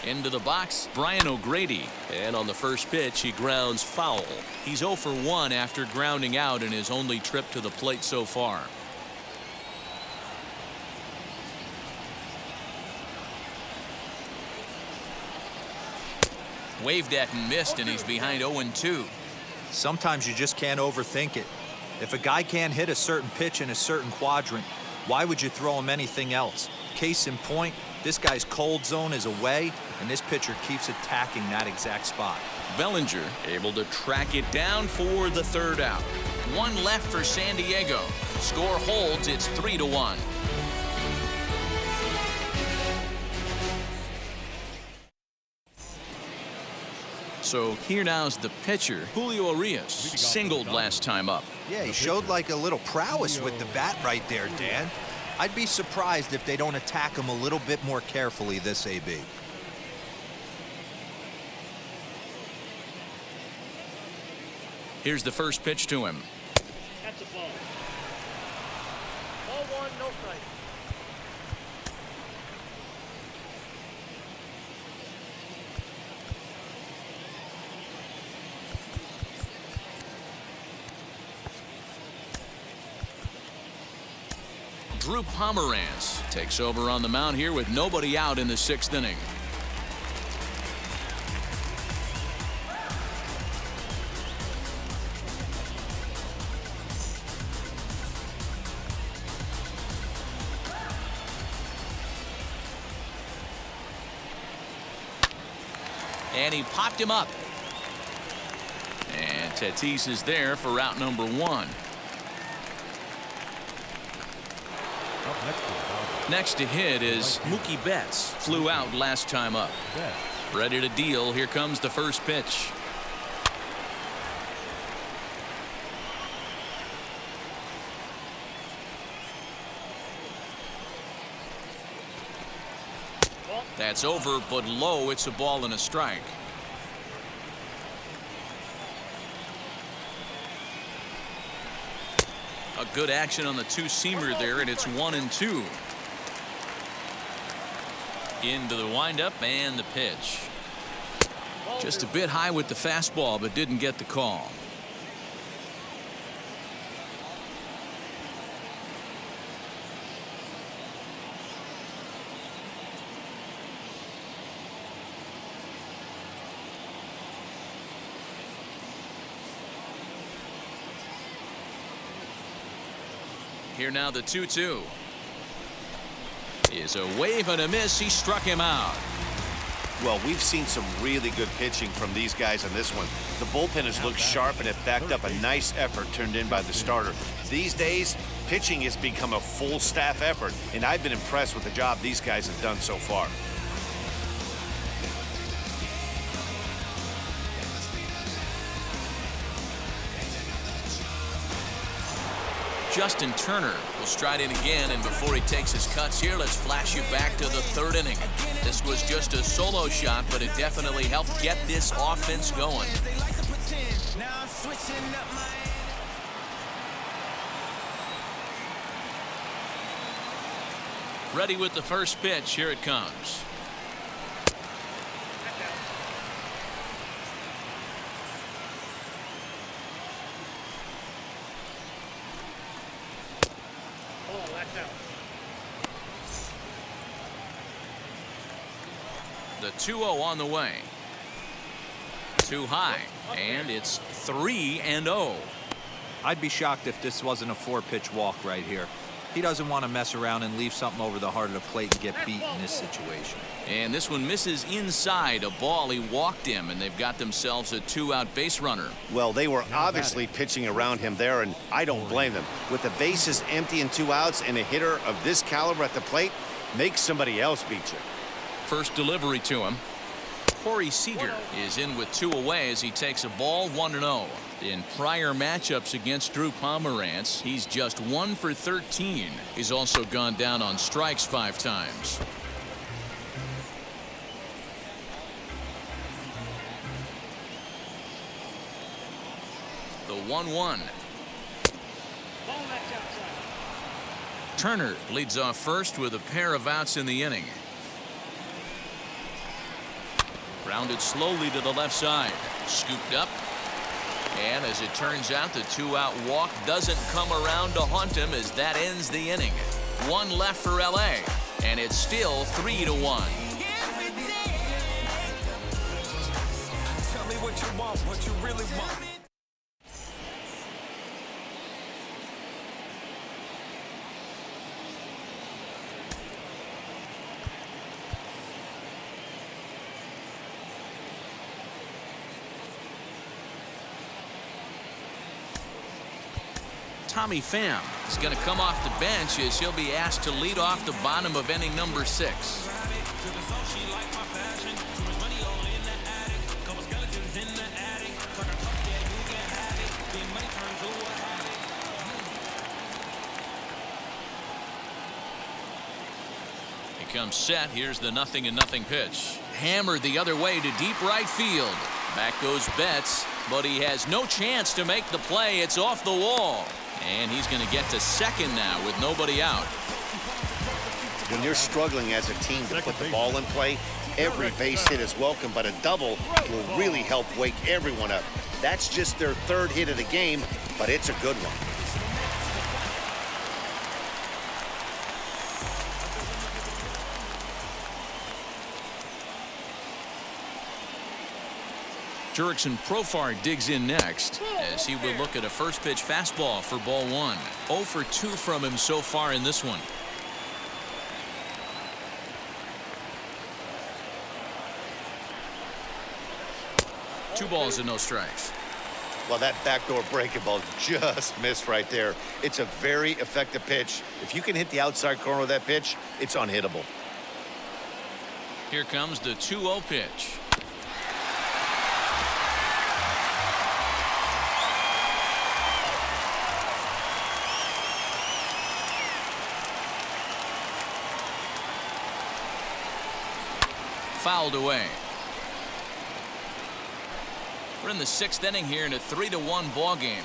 Into the box, Brian O'Grady. And on the first pitch, he grounds foul. He's 0 for 1 after grounding out in his only trip to the plate so far. Waved at and missed, and he's behind 0-2. Sometimes you just can't overthink it. If a guy can't hit a certain pitch in a certain quadrant, why would you throw him anything else? Case in point, this guy's cold zone is away, and this pitcher keeps attacking that exact spot. Bellinger able to track it down for the 3rd out. 1 left for San Diego. Score holds, it's 3-1. So here now's the pitcher, Julio Urias, singled last time up. Yeah, he showed like a little prowess with the bat right there, Dan. I'd be surprised if they don't attack him a little bit more carefully this AB. Here's the first pitch to him. That's a ball. Ball 1, no strike. Drew Pomeranz takes over on the mound here with nobody out in the 6th inning. And he popped him up. And Tatis is there for route number 1. Next to hit is Mookie Betts. Flew out last time up. Ready to deal. Here comes the first pitch. That's over, but low. It's a ball and a strike. A good action on the 2-seamer there, and it's 1-2. Into the windup and the pitch. Just a bit high with the fastball, but didn't get the call. Here now the 2-2. Is a wave and a miss. He struck him out. Well, we've seen some really good pitching from these guys on this one. The bullpen has looked sharp, and it backed up a nice effort turned in by the starter. These days, pitching has become a full staff effort, and I've been impressed with the job these guys have done so far. Justin Turner will stride in again, and before he takes his cuts here, let's flash you back to the third inning. This was just a solo shot, but it definitely helped get this offense going. Ready with the first pitch. Here it comes. The 2-0 on the way. Too high, and it's 3-0. I'd be shocked if this wasn't a 4-pitch walk right here. He doesn't want to mess around and leave something over the heart of the plate and get beat in this situation. And this one misses inside a ball. He walked him, and they've got themselves a 2-out base runner. Well, they were obviously pitching around him there, and I don't blame them. With the bases empty and 2 outs and a hitter of this caliber at the plate, make somebody else beat you. First delivery to him. Corey Seager is in with 2 away as he takes a ball 1-0. In prior matchups against Drew Pomerantz, he's just 1 for 13. He's also gone down on strikes 5 times. The 1-1. Turner leads off first with a pair of outs in the inning. Grounded slowly to the left side. Scooped up. And as it turns out, the 2-out walk doesn't come around to haunt him as that ends the inning. 1 left for LA, and it's still 3-1. Tell me what you want, what you really want. Tommy Pham is going to come off the bench as he'll be asked to lead off the bottom of inning number 6. He comes set. Here's the 0-0 pitch. Hammered the other way to deep right field. Back goes Betts, but he has no chance to make the play. It's off the wall. And he's going to get to second now with nobody out. When you're struggling as a team to put the ball in play, every base hit is welcome, but a double will really help wake everyone up. That's just their 3rd hit of the game, but it's a good one. Jurickson Profar digs in next as he will look at a first pitch fastball for ball 1. 0 for 2 from him so far in this one. Two balls and no strikes. Well, that backdoor breaking ball just missed right there. It's a very effective pitch. If you can hit the outside corner of that pitch, it's unhittable. Here comes the 2-0 pitch. Fouled away. We're in the 6th inning here in a 3-1 ball game.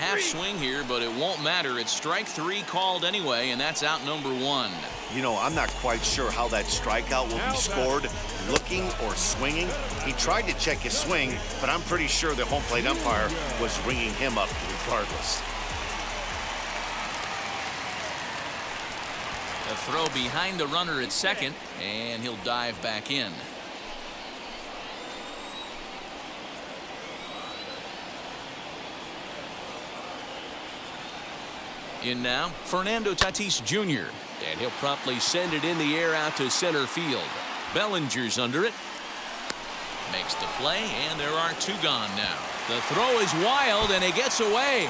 half swing here, but it won't matter. It's strike 3 called anyway, and that's out number 1. You know, I'm not quite sure how that strikeout will be scored, looking or swinging. He tried to check his swing, but I'm pretty sure the home plate umpire was ringing him up regardless. A throw behind the runner at second, and he'll dive back in. In now, Fernando Tatis Jr., and he'll promptly send it in the air out to center field. Bellinger's under it. Makes the play, and there are 2 gone now. The throw is wild, and he gets away.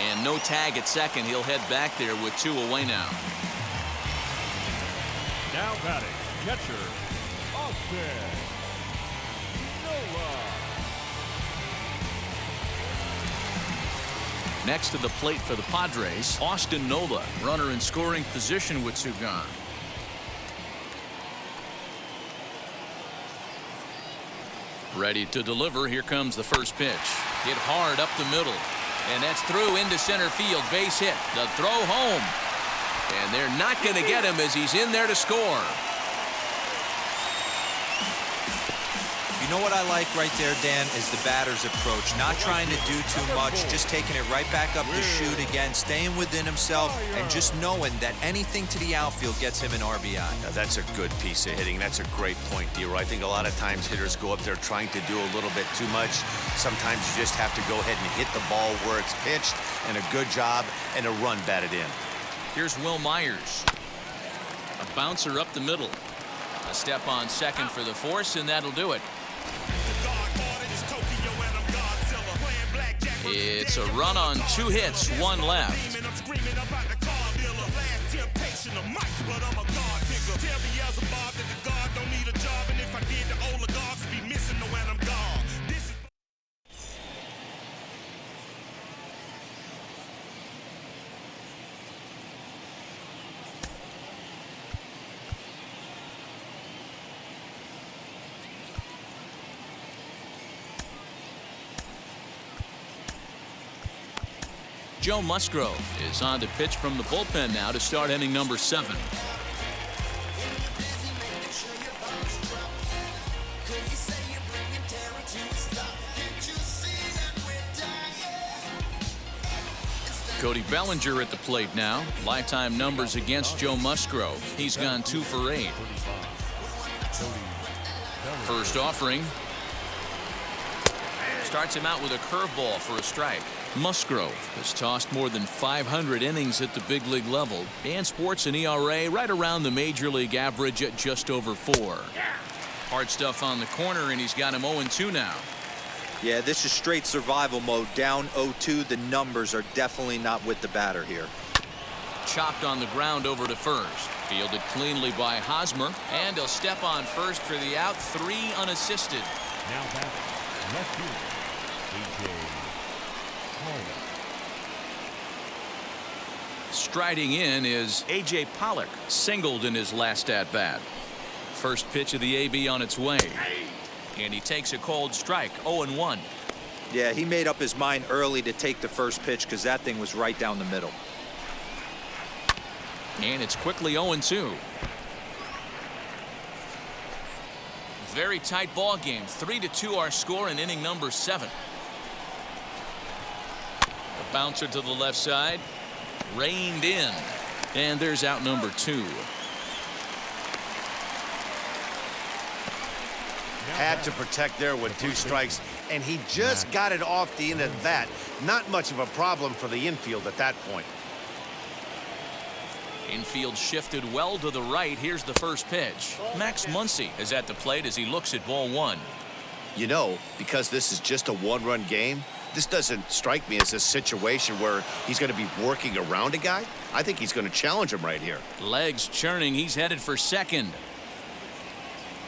And no tag at second. He'll head back there with 2 away now. Now batting, catcher, Austin Nola. Next to the plate for the Padres, Austin Nola, runner in scoring position with 2 gone. Ready to deliver. Here comes the first pitch. Hit hard up the middle. And that's through into center field. Base hit. The throw home. And they're not going to get him as he's in there to score. You know what I like right there, Dan, is the batter's approach. Not trying to do too much, just taking it right back up the chute again, staying within himself, and just knowing that anything to the outfield gets him an RBI. Now, that's a good piece of hitting. That's a great point, D-Roy. I think a lot of times hitters go up there trying to do a little bit too much. Sometimes you just have to go ahead and hit the ball where it's pitched, and a good job, and a run batted in. Here's Will Myers. A bouncer up the middle. A step on second for the force, and that'll do it. It's a run on 2 hits, 1 left. Joe Musgrove is on to pitch from the bullpen now to start inning number 7. Cody Bellinger at the plate now. Lifetime numbers against Joe Musgrove. He's gone 2 for 8. First offering. Starts him out with a curveball for a strike. Musgrove has tossed more than 500 innings at the big league level and sports an ERA right around the major league average at just over 4. Hard stuff on the corner, and he's got him 0-2 now. Yeah, this is straight survival mode. Down 0-2. The numbers are definitely not with the batter here. Chopped on the ground over to first. Fielded cleanly by Hosmer, and he'll step on first for the out. 3 unassisted. Now batting, left fielder, A.J. Striding in is A.J. Pollock, singled in his last at-bat. First pitch of the AB on its way. And he takes a cold strike, 0-1. Yeah, he made up his mind early to take the first pitch because that thing was right down the middle. And it's quickly 0-2. Very tight ball game. 3-2 our score in inning number 7. A bouncer to the left side. Reined in. And there's out number 2. Had to protect there with 2 strikes, and he just got it off the end of that. Not much of a problem for the infield at that point. Infield shifted well to the right. Here's the first pitch. Max Muncy is at the plate as he looks at ball 1. You know, because this is just a 1-run game, this doesn't strike me as a situation where he's going to be working around a guy. I think he's going to challenge him right here. Legs churning. He's headed for second.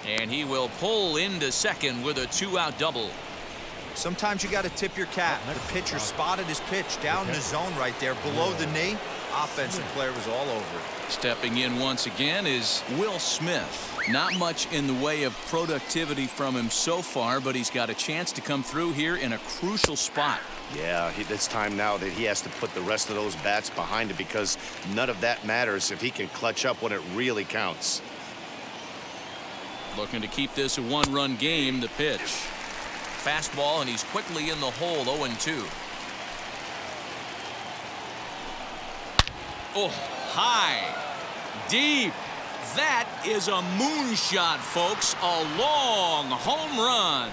And he will pull into second with a 2-out double. Sometimes you got to tip your cap. The pitcher spotted his pitch down in the zone right there below the knee. Offensive player was all over it. Stepping in once again is Will Smith. Not much in the way of productivity from him so far, but he's got a chance to come through here in a crucial spot. Yeah, it's time now that he has to put the rest of those bats behind him, because none of that matters if he can clutch up when it really counts. Looking to keep this a one-run game. The pitch. Fastball, and he's quickly in the hole. 0-2. Oh, high. Deep. That is a moonshot, folks. A long home run.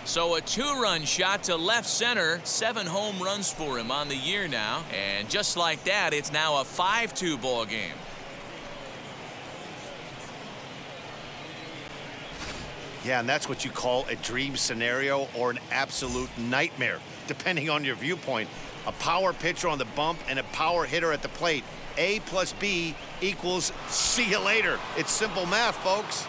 So a two-run shot to left center. 7 home runs for him on the year now. And just like that, it's now a 5-2 ball game. Yeah, and that's what you call a dream scenario or an absolute nightmare, depending on your viewpoint. A power pitcher on the bump and a power hitter at the plate. A plus B equals see you later. It's simple math, folks.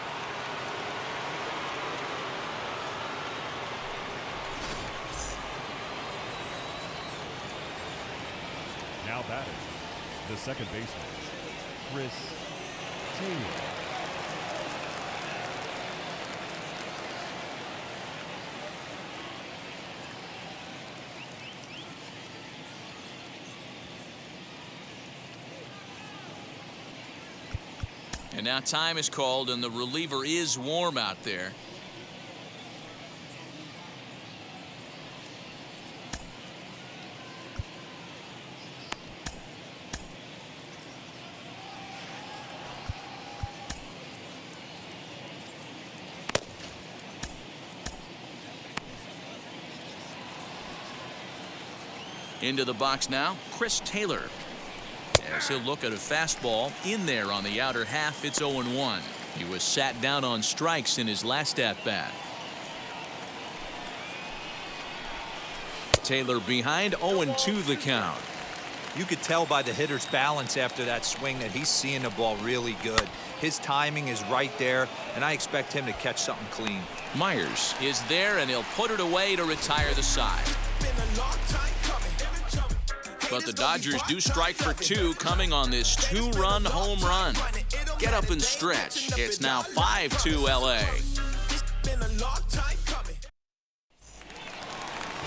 Now batting, the second baseman, Chris Taylor. And now time is called, and the reliever is warm out there. Into the box now, Chris Taylor. As he'll look at a fastball in there on the outer half. It's 0-1. He was sat down on strikes in his last at-bat. Taylor behind, 0-2 the count. You could tell by the hitter's balance after that swing that he's seeing the ball really good. His timing is right there, and I expect him to catch something clean. Myers is there, and he'll put it away to retire the side. But the Dodgers do strike for 2 coming on this 2-run home run. Get up and stretch. It's now 5-2 LA.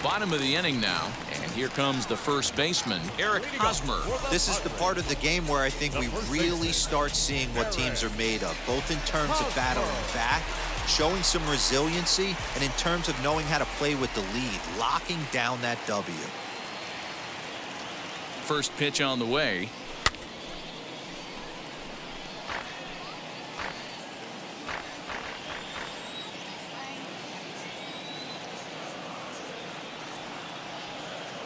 Bottom of the inning now, and here comes the first baseman, Eric Hosmer. This is the part of the game where I think we really start seeing what teams are made of, both in terms of battling back, showing some resiliency, and in terms of knowing how to play with the lead, locking down that W. First pitch on the way.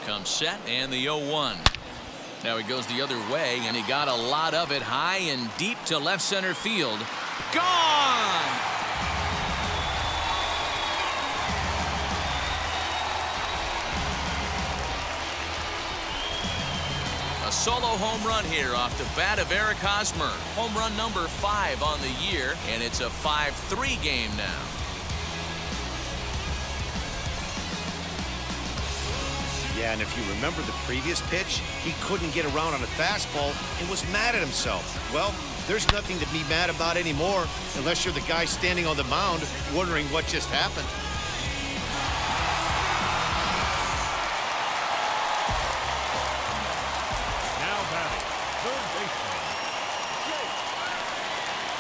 Comes set, and the 0-1. Now he goes the other way, and he got a lot of it high and deep to left center field. Gone! A solo home run here off the bat of Eric Hosmer. Home run number 5 on the year, and it's a 5-3 game now. Yeah, and if you remember the previous pitch, he couldn't get around on a fastball and was mad at himself. Well, there's nothing to be mad about anymore unless you're the guy standing on the mound wondering what just happened. Now batting, third baseman, Jake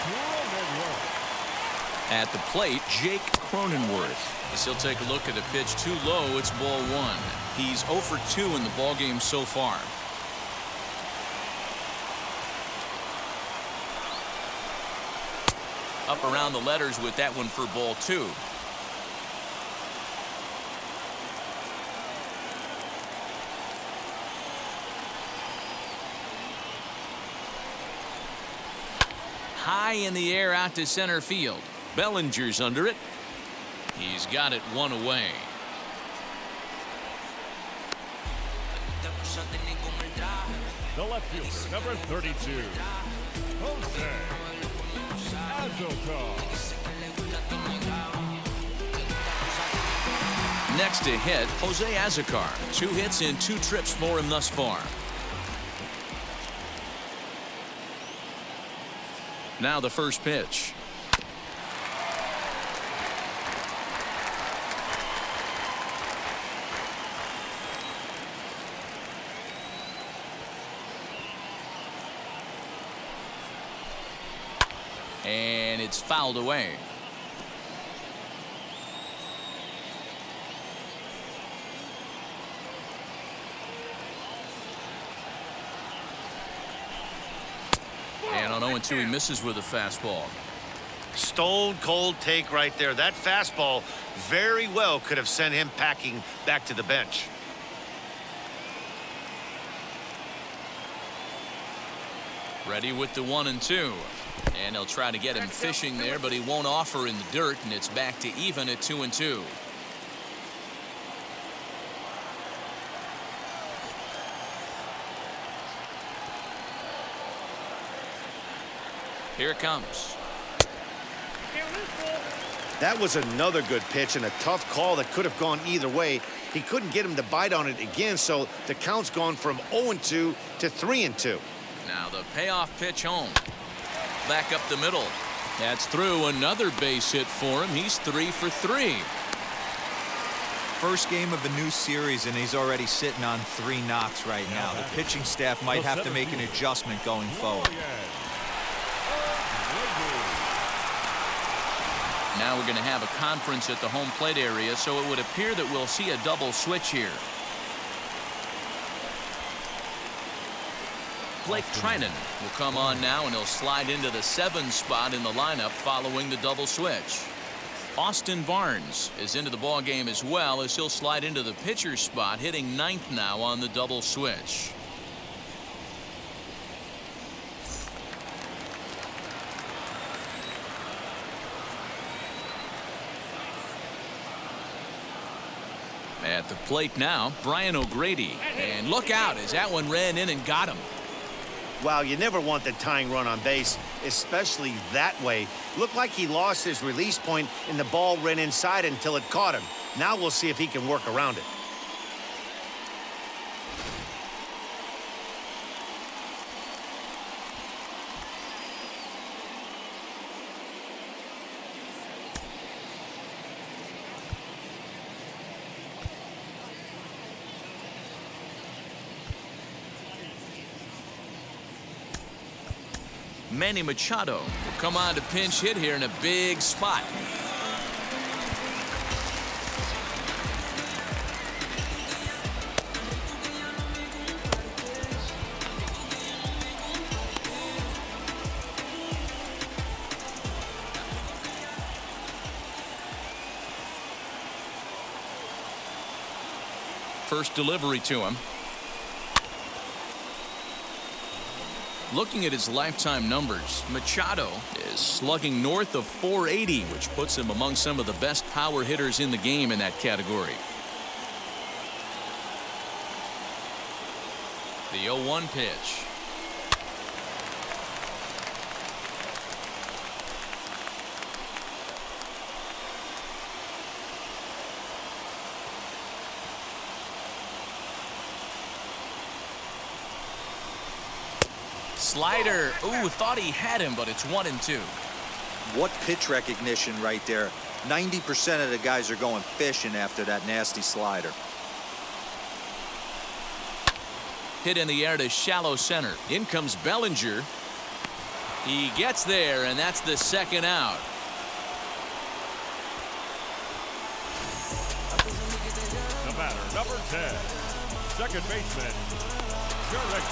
Cronenworth. At the plate, Jake Cronenworth. As he'll take a look at a pitch too low. It's ball 1. He's 0 for 2 in the ballgame so far. Up around the letters with that one for ball 2. High in the air out to center field. Bellinger's under it. He's got it 1 away. The left fielder, number 32, Jose Azocar. Next to hit, Jose Azocar. 2 hits in 2 trips for him thus far. Now the first pitch. And it's fouled away. And on 0-2, he misses with a fastball. Stone cold take right there. That fastball very well could have sent him packing back to the bench. Ready with the 1-2. And he'll try to get him fishing there, but he won't offer in the dirt, and it's back to even at 2-2. Here it comes. That was another good pitch and a tough call that could have gone either way. He couldn't get him to bite on it again, so the count's gone from 0-2 to 3-2. Now the payoff pitch home. Back up the middle. That's through. Another base hit for him. He's 3 for 3. First game of a new series, and he's already sitting on 3 knocks right now. The pitching staff might have to make an adjustment going forward. Now we're going to have a conference at the home plate area, so it would appear that we'll see a double switch here. Blake Trinan will come on now, and he'll slide into the 7 spot in the lineup following the double switch. Austin Barnes is into the ball game as well, as he'll slide into the pitcher's spot, hitting 9th now on the double switch. At the plate now, Brian O'Grady. And look out as that one ran in and got him. Wow, you never want the tying run on base, especially that way. Looked like he lost his release point and the ball ran inside until it caught him. Now we'll see if he can work around it. Manny Machado will come on to pinch hit here in a big spot. First delivery to him. Looking at his lifetime numbers, Machado is slugging north of 480, which puts him among some of the best power hitters in the game in that category. The 0-1 pitch. Slider. Ooh, thought he had him, but it's 1-2. What pitch recognition right there. 90% of the guys are going fishing after that nasty slider. Hit in the air to shallow center. In comes Bellinger. He gets there, and that's the 2nd out. The batter, number 10, second baseman, X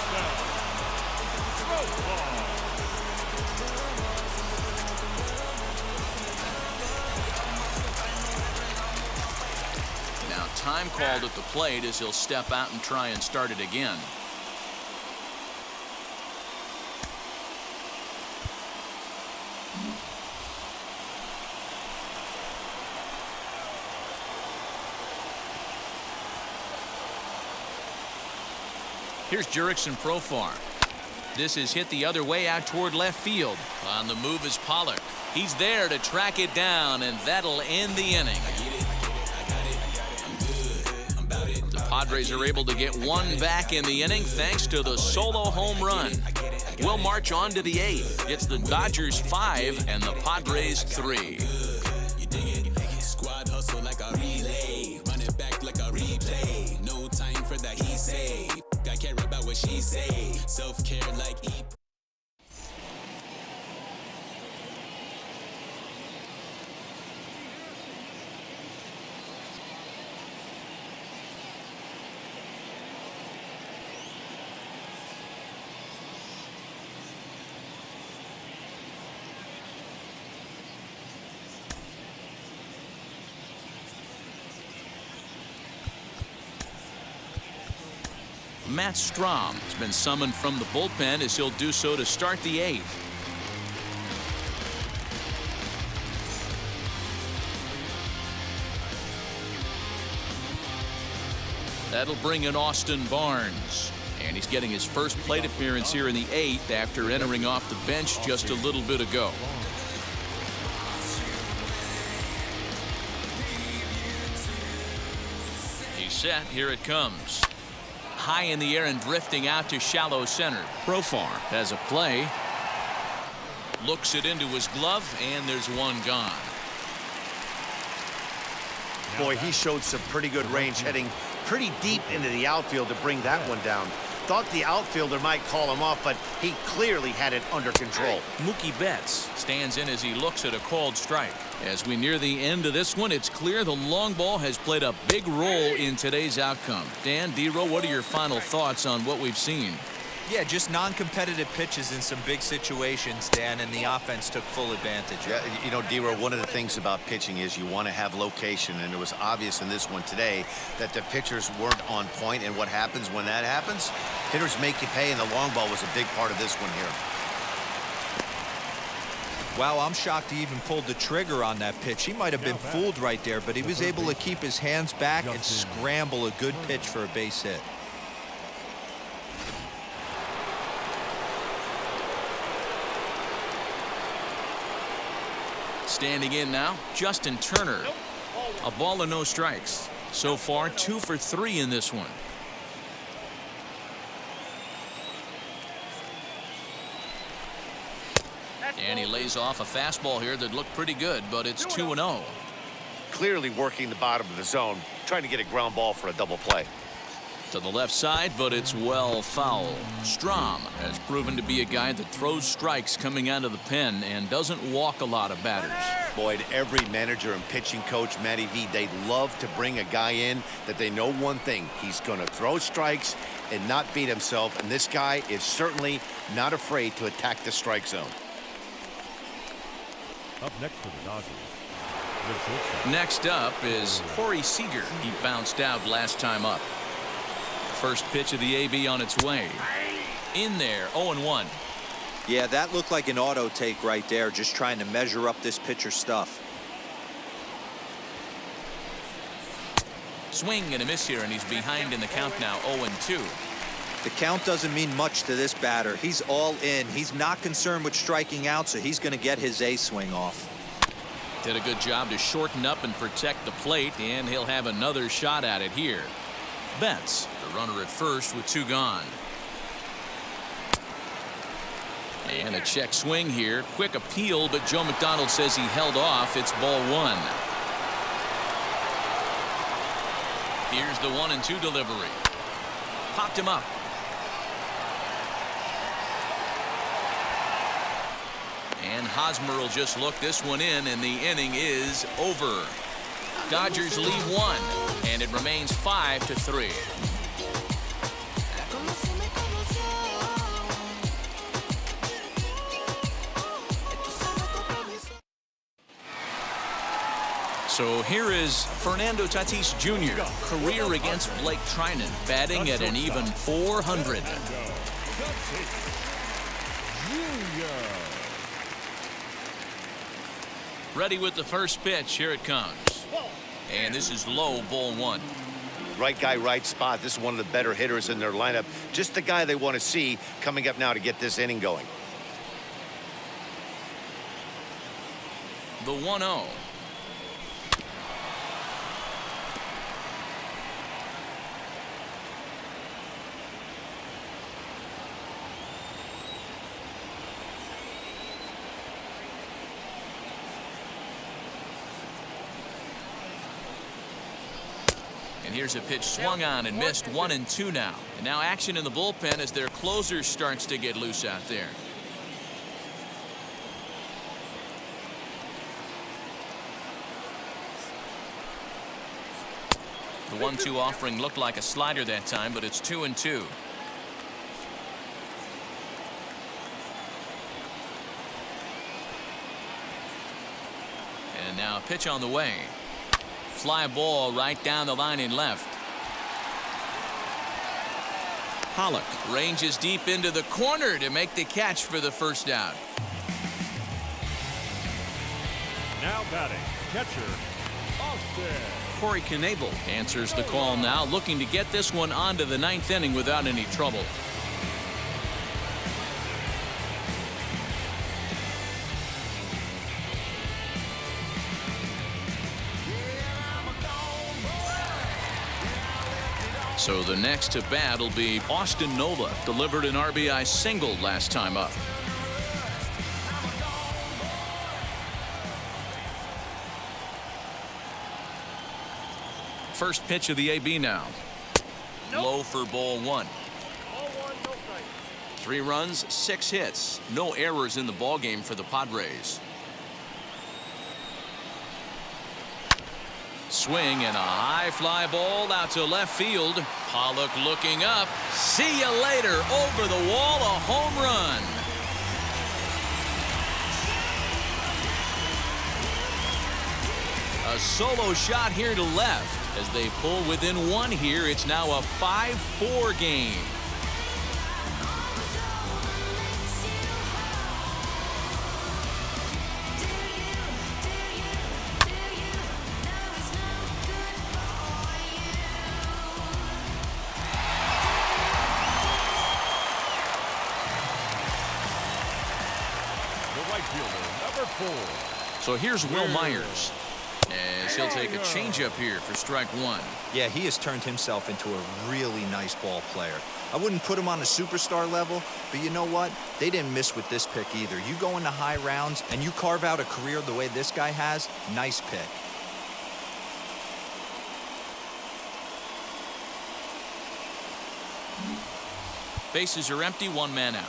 Now time called at the plate as he'll step out and try and start it again. Here's Jurickson Profar. This is hit the other way out toward left field. On the move is Pollock. He's there to track it down, and that'll end the inning. Padres are able to get one back in the inning thanks to the solo home run. We'll march on to the 8th. It's the Dodgers 5 and the Padres 3. Squad hustle like a relay. Run it back like a replay. No time for that he say. I care about what she say. Self-care like eat. Matt Strom has been summoned from the bullpen as he'll do so to start the 8th. That'll bring in Austin Barnes. And he's getting his first plate appearance here in the 8th after entering off the bench just a little bit ago. He's set. Here it comes. High in the air and drifting out to shallow center. Profar has a play. Looks it into his glove, and there's one gone. Boy, he showed some pretty good range, heading pretty deep into the outfield to bring that one down. Thought the outfielder might call him off, but he clearly had it under control. Mookie Betts stands in as he looks at a called strike. As we near the end of this one, it's clear the long ball has played a big role in today's outcome. Dan, D-Row, what are your final thoughts on what we've seen? Yeah, just non-competitive pitches in some big situations, Dan, and the offense took full advantage. Yeah, you know, D-Row, one of the things about pitching is you want to have location, and it was obvious in this one today that the pitchers weren't on point, and what happens when that happens? Hitters make you pay, and the long ball was a big part of this one here. Wow, I'm shocked he even pulled the trigger on that pitch. He might have been fooled right there, but he was able to keep his hands back and scramble a good pitch for a base hit. Standing in now, Justin Turner. A ball and no strikes. So far, 2 for 3 in this one. And he lays off a fastball here that looked pretty good, but it's 2-0. Clearly working the bottom of the zone, trying to get a ground ball for a double play. To the left side, but it's well foul. Strom has proven to be a guy that throws strikes coming out of the pen and doesn't walk a lot of batters. Boy, every manager and pitching coach, Matty V, they'd love to bring a guy in that they know one thing. He's going to throw strikes and not beat himself, and this guy is certainly not afraid to attack the strike zone. Up next for the Dodgers. Next up is Corey Seager. He bounced out last time up. First pitch of the AB on its way. In there, 0-1. Yeah, that looked like an auto take right there, just trying to measure up this pitcher's stuff. Swing and a miss here, and he's behind in the count now, 0-2. The count doesn't mean much to this batter. He's all in. He's not concerned with striking out, so he's going to get his A swing off. Did a good job to shorten up and protect the plate, and he'll have another shot at it here. Betts, the runner at first with 2 gone. And a check swing here. Quick appeal, but Joe McDonald says he held off. It's ball 1. Here's the 1-2 delivery. Popped him up. And Hosmer will just look this one in, and the inning is over. Dodgers lead 1, and it remains 5-3. So here is Fernando Tatis Jr., career against Blake Trinan, batting at an even .400. Ready with the first pitch. Here it comes. And this is low, ball 1. Right guy, right spot. This is one of the better hitters in their lineup. Just the guy they want to see coming up now to get this inning going. The 1-0. here's a pitch swung on and missed. 1-2 now. And now action in the bullpen as their closer starts to get loose out there. The 1-2 offering looked like a slider that time, but it's 2-2. And now a pitch on the way. Fly ball right down the line in left. Pollock ranges deep into the corner to make the catch for the first out. Now batting, catcher, Austin. Corey Knebel answers the call now, looking to get this one onto the ninth inning without any trouble. So the next to bat will be Austin Nola. Delivered an RBI single last time up. First pitch of the AB now. Low for ball 1. Ball 1, no strike. 3 runs, 6 hits. No errors in the ballgame for the Padres. Swing and a high fly ball out to left field. Pollock looking up. See you later. Over the wall, a home run. A solo shot here to left. As they pull within 1 here, it's now a 5-4 game. The right fielder, number 4. So here's Will Myers, as he'll take a changeup here for strike 1. Yeah, he has turned himself into a really nice ball player. I wouldn't put him on a superstar level, but you know what? They didn't miss with this pick either. You go into high rounds and you carve out a career the way this guy has, nice pick. Bases are empty, 1 man out.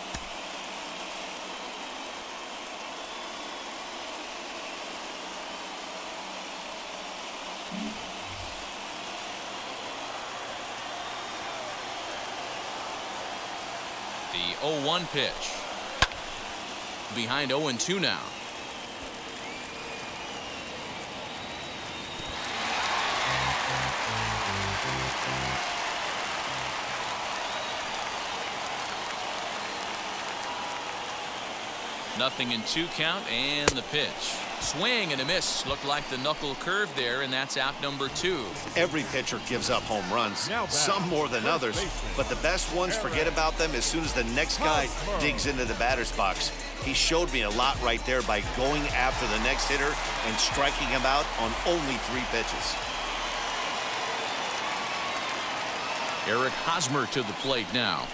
The 0-1 pitch. Behind 0-2 now. Nothing in 2 count, and the pitch. Swing and a miss. Looked like the knuckle curve there, and that's out number 2. Every pitcher gives up home runs, some more than others, but the best ones forget about them as soon as the next guy digs into the batter's box. He showed me a lot right there by going after the next hitter and striking him out on only 3 pitches. Eric Hosmer to the plate now.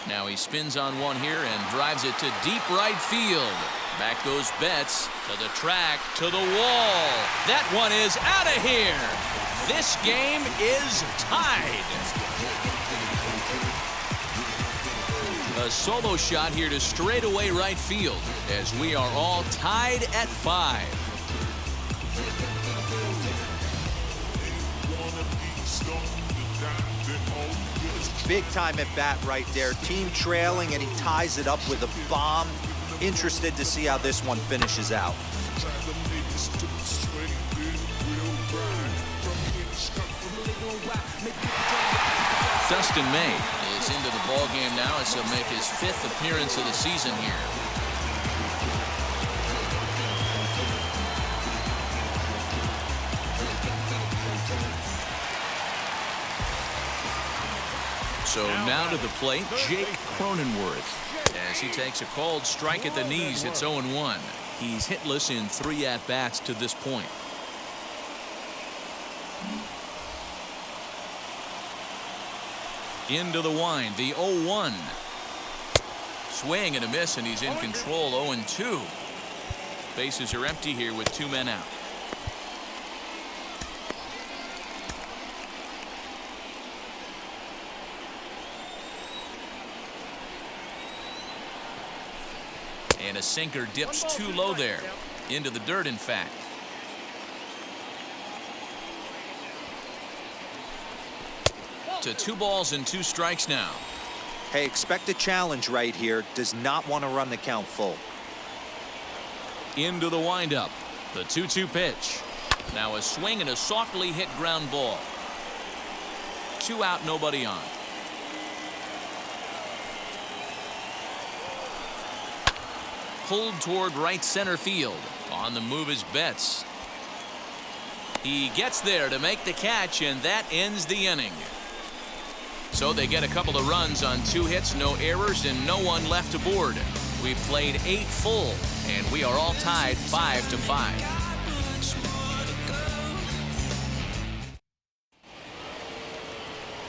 Now he spins on one here and drives it to deep right field. Back goes Betts to the track, to the wall. That one is out of here. This game is tied. A solo shot here to straightaway right field as we are all tied at 5. Big time at bat right there. Team trailing, and he ties it up with a bomb. Interested to see how this one finishes out. Dustin May is into the ball game now as he'll make his 5th appearance of the season here. So now to the plate, Jake Cronenworth, as he takes a called strike at the knees. It's 0-1. He's hitless in 3 at-bats to this point. Into the wind, the 0-1. Swing and a miss, and he's in control. 0-2. Bases are empty here with 2 men out. And a sinker dips too low there. Into the dirt, in fact. To 2 balls and 2 strikes now. Hey, expect a challenge right here. Does not want to run the count full. Into the windup. The 2-2 pitch. Now a swing and a softly hit ground ball. 2 out, nobody on. Pulled toward right center field. On the move is Betts. He gets there to make the catch, and that ends the inning. So they get a couple of runs on 2 hits, no errors, and no one left aboard. We played 8 full, and we are all tied 5-5.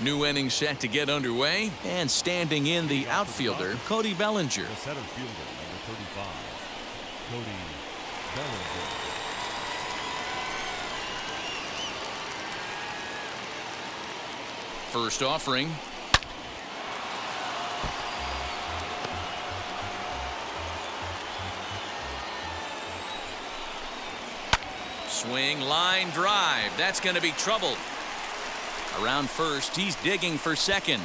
New inning set to get underway, and standing in the outfielder, Cody Bellinger. The center fielder, number 35, Cody Bellinger. First offering. Swing, line drive. That's going to be trouble. Around first, he's digging for second.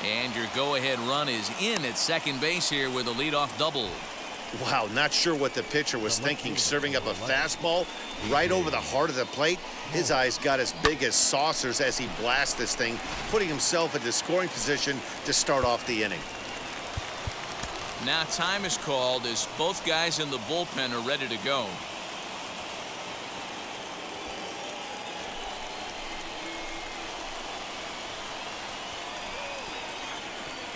And your go-ahead run is in at second base here with a leadoff double. Wow, not sure what the pitcher was thinking, serving up a fastball right over the heart of the plate. His eyes got as big as saucers as he blasts this thing, putting himself into scoring position to start off the inning. Now time is called as both guys in the bullpen are ready to go.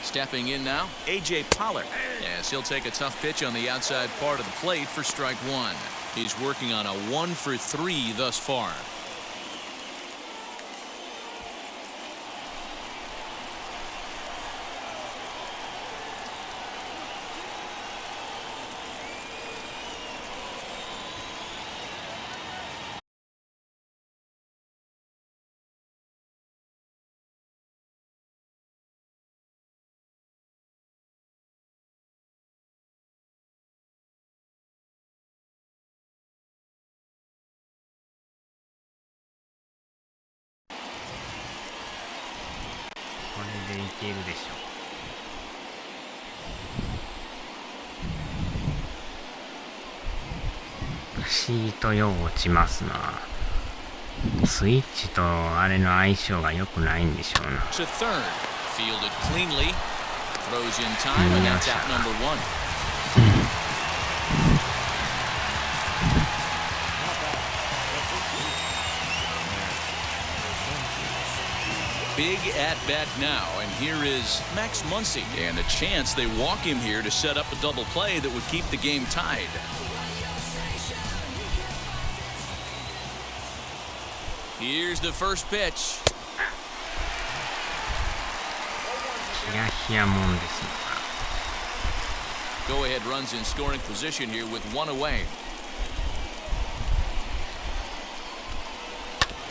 Stepping in now, A.J. Pollard. Yes, he'll take a tough pitch on the outside part of the plate for strike 1. He's working on a 1 for 3 thus far.シートよう落ちますな。スイッチとあれの相性が良くないんでしょうな。To third, fielded cleanly, throws in time, and that's out number 1. Big at bat now, and here is Max Muncy, and a chance they walk him here to set up a double play that would keep the game tied. Here's the first pitch. ヒヤヒヤもんですね。Go ahead runs in scoring position here with 1 away.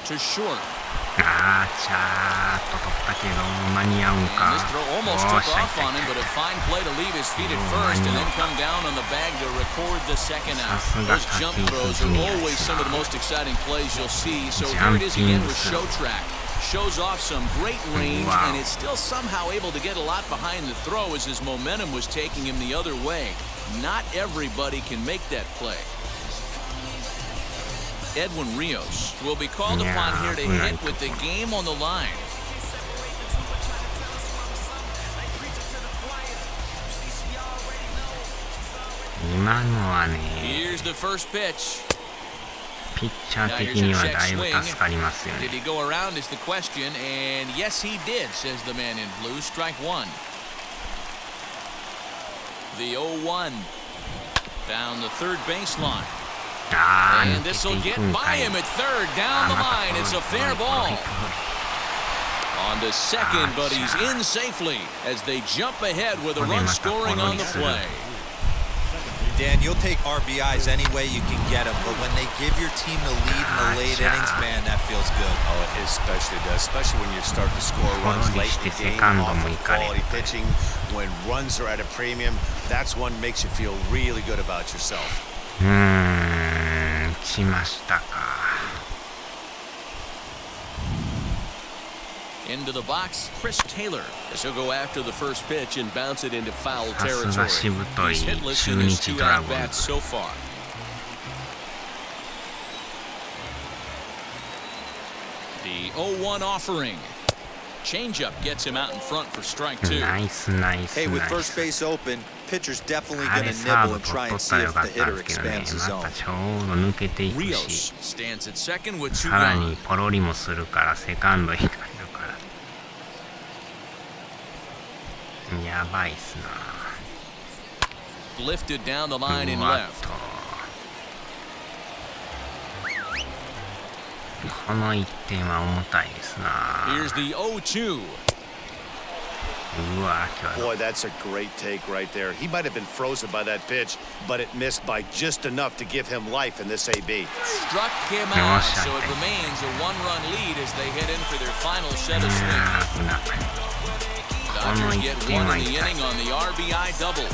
To short. あーちゃーっと取ったけど間に合うんか。 This throw almost took off on him, but a fine play to leave his feet at first and then come down on the bag to record the second out. Those jump throws are always some of the most exciting plays you'll see. So here it is again with Show Track. Shows off some great range, and is still somehow able to get a lot behind the throw as his momentum was taking him the other way. Not everybody can make that play. Edwin Rios will be called upon here to hit with the game on the line. Here's the first pitch. ピッチャー的にはだいぶ助かりますよね。 Did he go around is the question, and yes he did, says the man in blue. Strike 1. The 0-1 down the third baseline. And this will get by him at third. Down the line. It's a fair ball. On to second, but he's in safely as they jump ahead with a run scoring on the play. Dan, you'll take RBIs any way you can get them, but when they give your team the lead in the late innings, man, that feels good. Oh, it especially does, especially when you're starting to score runs late in the game off of quality pitching. When runs are at a premium, that's one makes you feel really good about yourself. 来ましたか。Into the box, Chris Taylor, as he'll go after the first pitch and bounce it into foul territory. He's hitless in his 2 at-bats so far. The 0-1 offering. Changeup gets him out in front for strike 2. Nice. Hey, with first base open, pitcher's definitely going to nibble and try and see if the hitter expands the zone. Rios stands at second with 2 さら gone. にポロリもするからセカンドに行かれるから。やばいっすな。Lifted down the line in うわっ left. と。この1点は重たいですな。 Here's the 0-2. うわ、Boy, that's a great take right there. He might have been frozen by that pitch, but it missed by just enough to give him life in this AB. Struck him out, so it remains a 1-run lead as they head in for their final set of swings. Dodgers get 1 in the inning on the RBI double.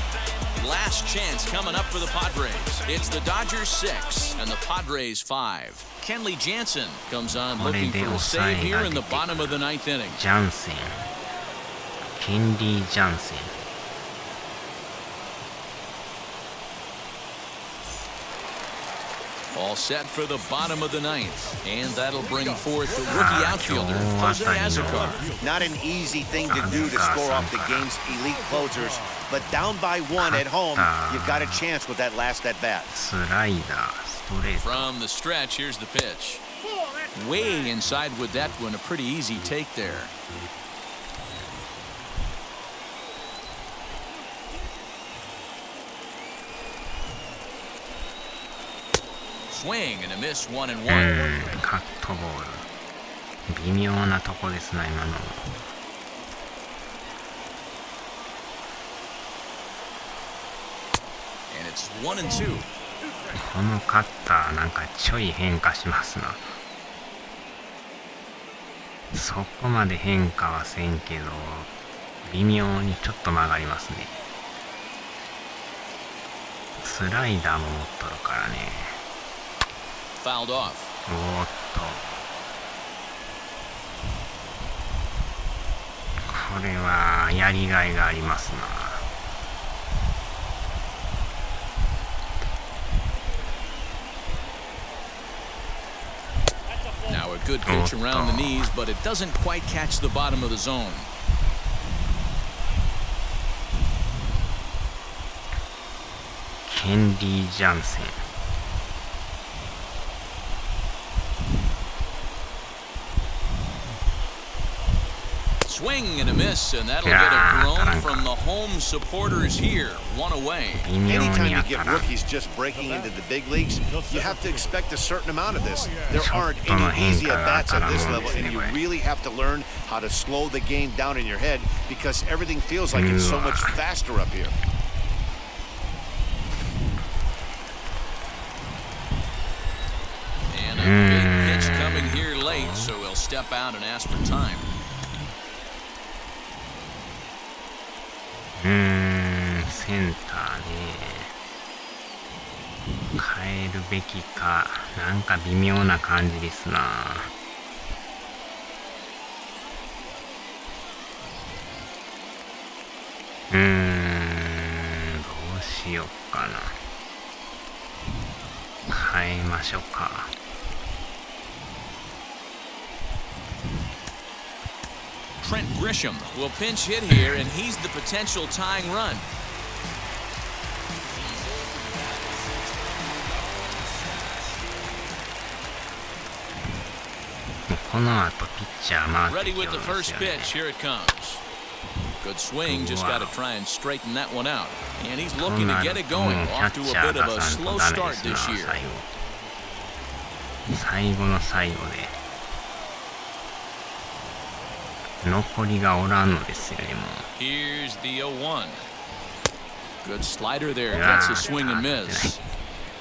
Last chance coming up for the Padres. It's the Dodgers 6 and the Padres 5. Kenley Jansen comes on looking for a save here in the bottom of the 9th inning. ジャンセン。ケンリー・ジャンセン。All set for the bottom of the 9th, and that'll bring forth the rookie outfielder, Jose Azocar. Not an easy thing to do to score off the game's elite closers, but down by 1 at home, you've got a chance with that last at bat. スライダー、ストレート。 From the stretch, here's the pitch. Way inside with that one, a pretty easy take there. Swing and a miss, 1-1. カットボール。微妙なとこですな、今の。And it's 1-2. このカッターなんかちょい変化しますな。そこまで変化はせんけど、微妙にちょっと曲がりますね。スライダーも持っとるからね。Fouled off. おーっと。これはやりがいがありますな。Now a good pitch around the knees, but it doesn't quite catch the bottom of the zone. ケンリー・ジャンセン。Swing and a miss, and that'll get a groan from the home supporters here. 1 away. Anytime you get rookies just breaking into the big leagues, you have to expect a certain amount of this. There aren't any easy at-bats at this level, and you really have to learn how to slow the game down in your head because everything feels like it's so much faster up here. And a big pitch coming here late, so he'll step out and ask for time. センターね。変えるべきか、なんか微妙な感じですな。どうしようかな。変えましょうか。Trent Grisham will pinch hit here, and he's the potential tying run. この後ピッチャー回ってき Ready て with る the んです first よね。 pitch. Here it comes. Good swing. Just got to try and straighten that one out. And he's looking to get it going. Off to a bit of a slow start this year. 最後の最後で。残りがおらんのですよね、もう。 Here's the 0-1. Good slider there. Gets a swing and miss.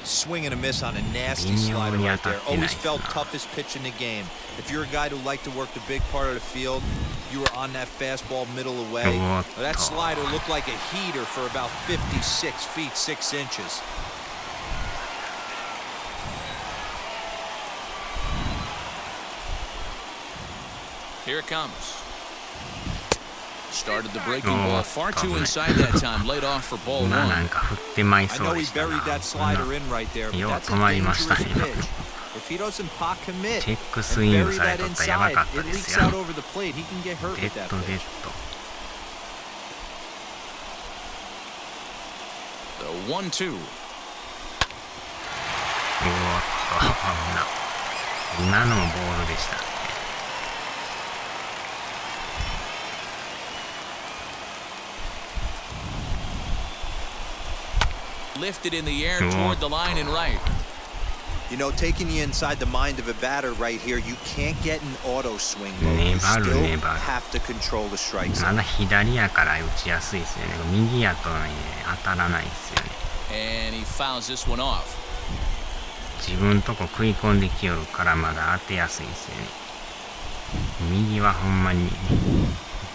Swing and a miss on a nasty slider right there. Always felt toughest pitch in the game. If you're a guy who liked to work the big part of the field, you were on that fastball middle away. That slider looked like a heater for about 56 feet 6 inches. Here it comes. Started the breaking ball far too inside that time. Laid off for ball one. I know he buried that slider in right there, but that's a dangerous pitch. If he doesn't pot commit and bury that inside, it leaks out over the plate. He can get hurt with that pitch. The 1-2. 今のもボールでした。Lifted in the air toward the line and right. You know, taking you inside the mind of a batter right here, you can't get an auto swing mode. You still have to control the strike zone. まだ左やから打ちやすいですよね。右やとね、当たらないですよね。And he fouls this one off. 自分とこ食い込んできよるからまだ当てやすいですよね。右はほんまに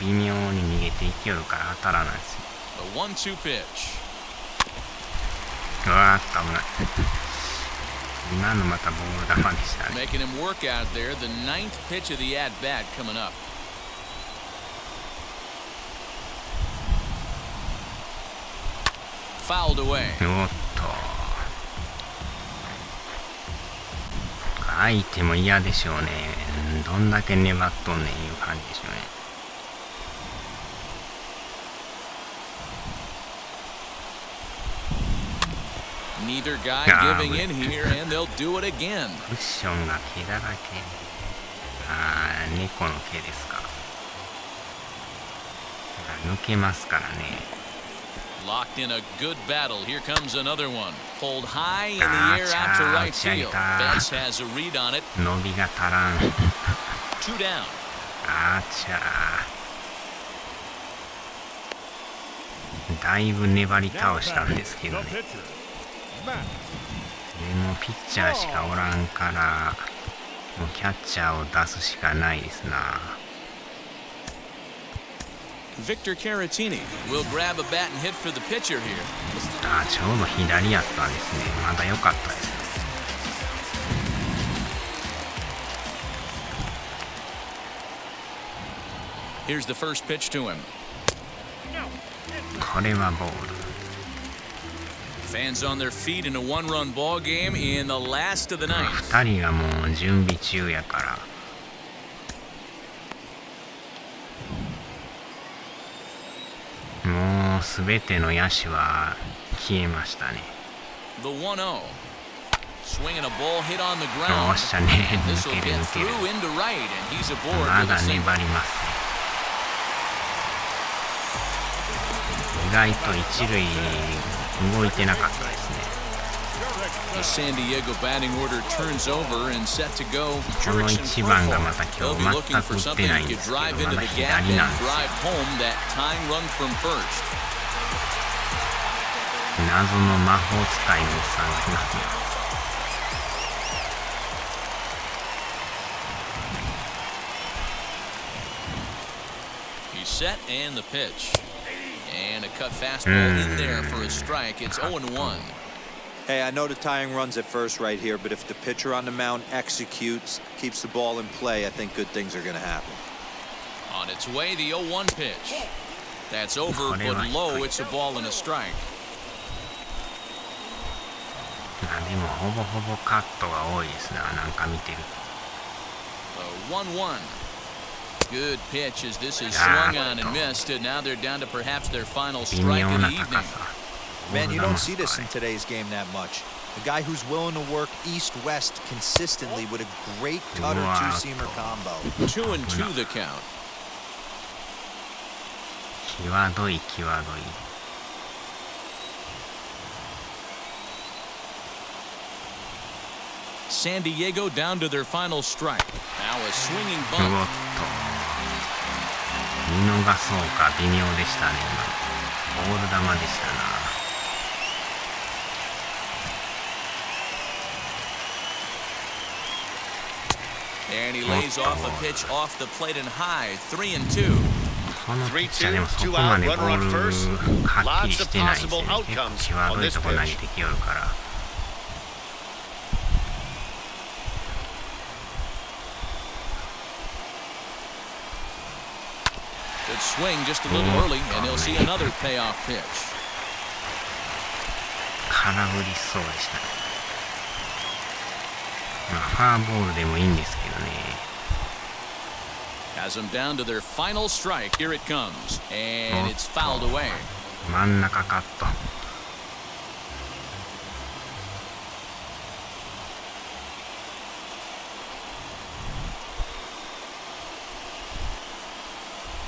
微妙に逃げていきよるから当たらないですよ。The 1-2 pitch. うわーっと危ない。今のまたボール球でしたね。 Making him work out there. The 9th pitch of the at-bat coming up. Fouled away. おっと。相手も嫌でしょうね。どんだけ粘っとんねんいう感じでしょうね。Neither guy giving in here, and they'll do it again. クッションが毛だらけ。猫の毛ですか。抜けますからね。Locked in a good battle. Here comes another one. Pulled high in the air out to right field. Betts has a read on it. 伸びが足らん。 2 down. だいぶ粘り倒したんですけどね。でもピッチャーしかおらんからもうキャッチャーを出すしかないですな。 Victor Caratini will grab a bat and hit for the pitcher here. ちょうど左やったんですね。まだ良かったです。Here's the first pitch to him. これはボール。 Fans on their feet in a one-run ball game in the last of the ninth. 2人がもう準備中やから。もうすべての野手は消えましたね。 The 1-0. Swinging a ball hit on the よ ground. っしゃね、This 抜 will ける get 抜ける。 through into right, and he's aboard ま with だ a 粘 single. りますね。意外と一塁動いてなかったですね。 The San Diego batting order turns over and set to go. この1番がまた今 They'll 日 be 全 looking く for 打って something ないん that で could すけど、 drive ま into だ the gap 左 and なんですよ。 drive home that tying run from first. 謎の魔法使いのおっさんがいますね。 He's set and the pitch. And a cut fastball in there for a strike. It's 0-1. Hey, I know the tying run's at first right here, but if the pitcher on the mound executes, keeps the ball in play, I think good things are going to happen. On its way, the 0-1 pitch. That's over, but low. It's a ball and a strike. でもほぼほぼカットが多いですな、なんか見てる。 1-1. Good pitch as this is swung on and missed. And now they're down to perhaps their final strike of the evening. Man, you don't see this in today's game that much. A guy who's willing to work east-west consistently with a great cutter two-seamer combo. 2-2 the count. 際どい際どい。 San Diego down to their final strike. Now a swinging う bunt. おっと見逃そうか微妙でしたね。今ボール球でしたな。And he lays off a pitch off the plate and high. 3-2. このピッチャーでもそこまでボールはっきりしてないんですよね。結構際どいとこ投げてきよるから。Good swing just a little early, and he'll see another payoff pitch. 空振りそうでしたね。まあファーボールでもいいんですけどね。Has them down to their final strike. Here it comes, and it's fouled away. 真ん中カット。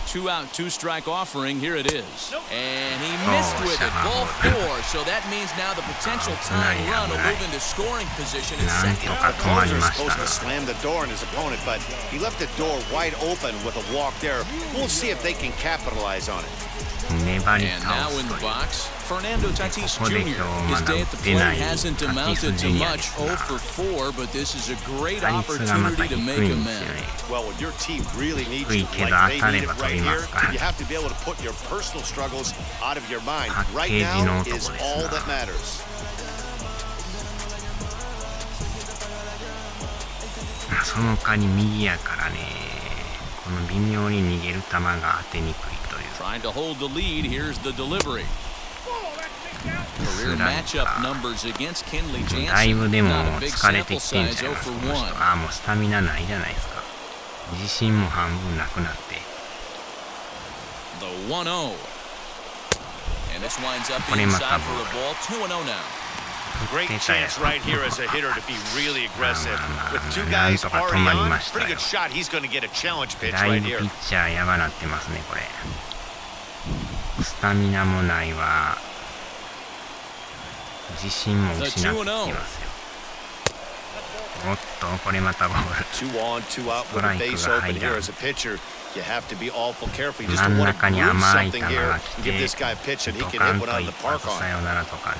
Two out, two strike offering. Here it is. And he missed with it. Ball 4. So that means now the potential tying run will move into scoring position in second. The closer is supposed to slam the door on his opponent, but he left the door wide open with a walk there. We'll see if they can capitalize on it. And now in the box, Fernando Tatis Jr. His day at the plate hasn't amounted to much, 0 for 4, but this is a great opportunity to make amends. Well, when your team really needs you, like they need it right here, you have to be able to put your personal struggles out of your mind. Right now is all that matters. その代わり右やからね、この微妙に逃げる球が当てにくいという。Trying to hold the lead. Here's the delivery. Career matchup numbers against Kenley Jansen. だいぶでも疲れてきてんじゃないですか。ああ、もうスタミナないじゃないですか。自信も半分なくなって。The 1-0. And this winds up inside for a ball. 2-0 now. Great chance right here as a hitter to be really aggressive. With two guys already on, pretty good shot. He's going to get a challenge pitch right here. だいぶピッチャーやばなってますね、これ。スタミナもないわ。自信も失ってきますよ。おっと、これまたボール。ストライクが入らん。真ん中に甘い球が来て、ドカンと一発サヨナラとかね。